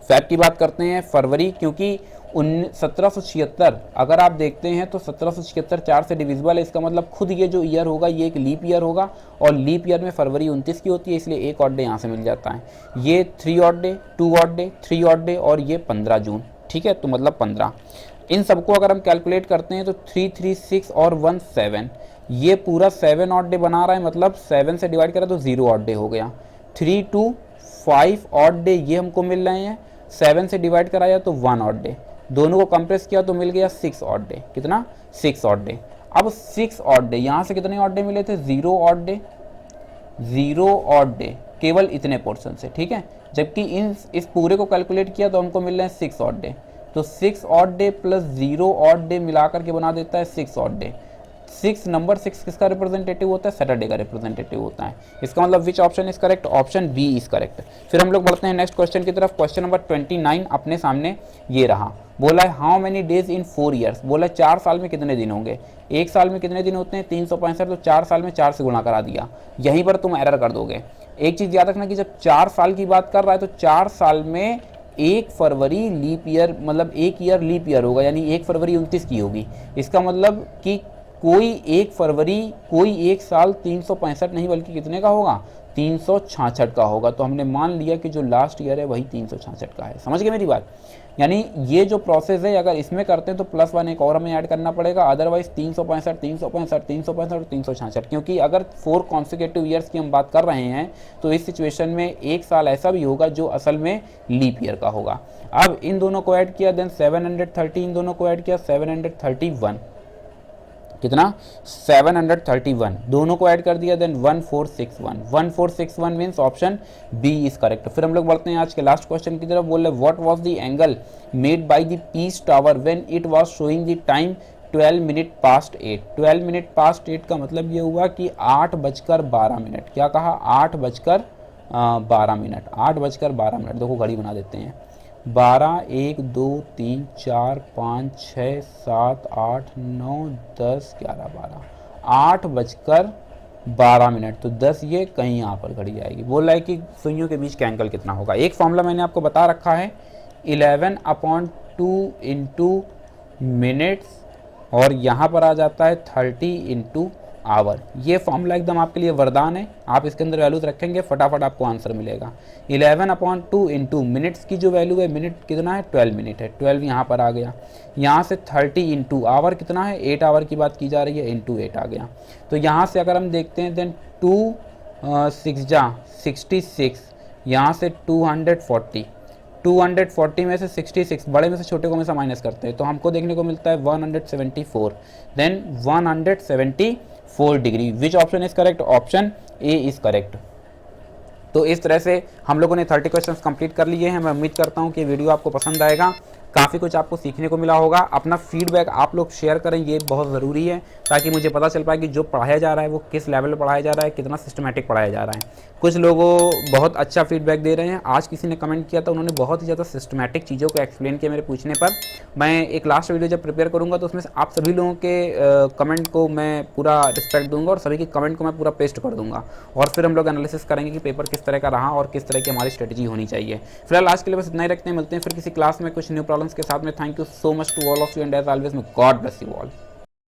फैब की बात करते हैं, फरवरी, क्योंकि 1776 अगर आप देखते हैं तो 1776 4 से डिविजिबल है, इसका मतलब खुद ये जो ईयर होगा ये एक लीप ईयर होगा, और लीप ईयर में फरवरी 29 की होती है, इसलिए 1 ऑड डे यहाँ से मिल जाता है। ये 3 odd day, 2 odd day, 3 odd day, और ये 15 जून, ठीक है, तो मतलब 15। इन सबको अगर हम कैलकुलेट करते हैं तो 3 3 6 और 1 7, ये पूरा 7 ऑड डे बना रहा है, मतलब 7 से डिवाइड करा तो 0 ऑड डे हो गया। 3 to 5 ऑड डे ये हमको मिल रहे हैं, 7 से डिवाइड कराया तो 1 ऑड डे, दोनों को कंप्रेस किया तो मिल गया 6 ऑड डे। कितना? 6 ऑड डे। अब 6 ऑड डे, यहाँ से कितने ऑड डे मिले थे? 0 ऑड डे, 0 ऑड डे केवल इतने पोर्शन से, ठीक है। जबकि इस पूरे को कैलकुलेट किया तो हमको मिल रहे हैं 6 ऑड डे, तो 6 odd debt plus 0 odd day मिलाकर के बना देता है 6 ऑड डे। 6 नंबर 6 किसका रिप्रेजेंटेटिव होता है? सैटरडे का रिप्रेजेंटेटिव होता है। इसका मतलब which option is correct? Option B is correct. फिर हम लोग बढ़ते हैं नेक्स्ट क्वेश्चन की तरफ। क्वेश्चन नंबर 29 अपने सामने ये रहा। बोला है how many days in 4 years, बोला 4 साल में कितने दिन होंगे। एक साल में कितने दिन होते हैं? 365, तो 4 साल में 4 से गुणा करा दिया। यहीं पर तुम एरर कर दोगे। एक चीज़ याद रखना कि जब 4 साल की बात कर रहा है तो 4 साल में 1 फरवरी लीप ईयर, मतलब एक ईयर लीप ईयर होगा, यानी 1 फरवरी 29 की होगी। इसका मतलब कि कोई 1 फरवरी, कोई एक साल 365 नहीं बल्कि कितने का होगा? 366 का होगा। तो हमने मान लिया कि जो लास्ट ईयर है वही 366 का है। समझ गए मेरी बात? यानी ये जो प्रोसेस है अगर इसमें करते हैं तो +1 एक और हमें ऐड करना पड़ेगा, अदरवाइज 365, 365, 365 और 366। क्योंकि अगर 4 कॉन्सिक्यूटिव ईयर्स की हम बात कर रहे हैं तो इस सिचुएशन में एक साल ऐसा भी होगा जो असल में लीप ईयर का होगा। अब इन दोनों को ऐड किया, देन 730, इन दोनों को ऐड किया 731, कितना? 731, दोनों को ऐड कर दिया, then 1461। 1461 means option B is correct. फिर हम लोग बढ़ते हैं आज के लास्ट क्वेश्चन की तरफ। बोल रहे what was the angle made by the piece tower when it was showing the time 12 minute past 8। 12 minute past 8 का मतलब ये हुआ कि 8:12। क्या कहा? 8:12। 8:12। देखो घड़ी बना देते हैं। 12, 1, 2, 3, 4, 5, 6, 7, 8, 9, 10, 11, 12, 8:12। तो 10 ये कहीं यहाँ पर घड़ी आएगी। बोल रहा है कि सुइयों के बीच का एंगल कितना होगा। एक फॉर्मूला मैंने आपको बता रखा है, 11/2 इंटू मिनट्स, और यहाँ पर आ जाता है 30 इंटू आवर। ये फॉर्मूला एकदम आपके लिए वरदान है। आप इसके अंदर वैल्यूज रखेंगे फटाफट आपको आंसर मिलेगा। 11/2 इंटू मिनट्स की जो वैल्यू है, मिनट कितना है? 12 मिनट है, 12 यहाँ पर आ गया। यहाँ से 30 इंटू आवर कितना है? 8 आवर की बात की जा रही है, इंटू 8 आ गया। तो यहाँ से अगर हम देखते हैं देन 2 6 जा 66, यहाँ से 240, 240 में से 66, बड़े में से छोटे को में से माइनस करते हैं तो हमको देखने को मिलता है 174, then 174 degree. Which option is correct? Option A is correct. तो इस तरह से हम लोगों ने 30 क्वेश्चंस कंप्लीट कर लिए हैं। मैं उम्मीद करता हूं कि वीडियो आपको पसंद आएगा, काफ़ी कुछ आपको सीखने को मिला होगा। अपना फीडबैक आप लोग शेयर करें, ये बहुत ज़रूरी है ताकि मुझे पता चल पाए कि जो पढ़ाया जा रहा है वो किस लेवल पर पढ़ाया जा रहा है, कितना सिस्टमेटिक पढ़ाया जा रहा है। कुछ लोगों बहुत अच्छा फीडबैक दे रहे हैं। आज किसी ने कमेंट किया था, उन्होंने बहुत ही ज़्यादा सिस्टमेटिक चीज़ों को एक्सप्लेन किया मेरे पूछने पर। मैं एक लास्ट वीडियो जब प्रिपेयर करूँगा तो उसमें आप सभी लोगों के कमेंट को मैं पूरा रिस्पेक्ट दूंगा और सभी के कमेंट को मैं पूरा पेस्ट कर दूंगा, और फिर हम लोग एनालिसिस करेंगे कि पेपर किस तरह का रहा और किस तरह की हमारी स्ट्रेटजी होनी चाहिए। फिलहाल आज के लिए बस इतना ही रखते हैं, मिलते हैं फिर किसी क्लास में कुछ न्यू प्रॉब्लम्स के साथ में। Thank you so much to all of you, and as always, may God bless you all.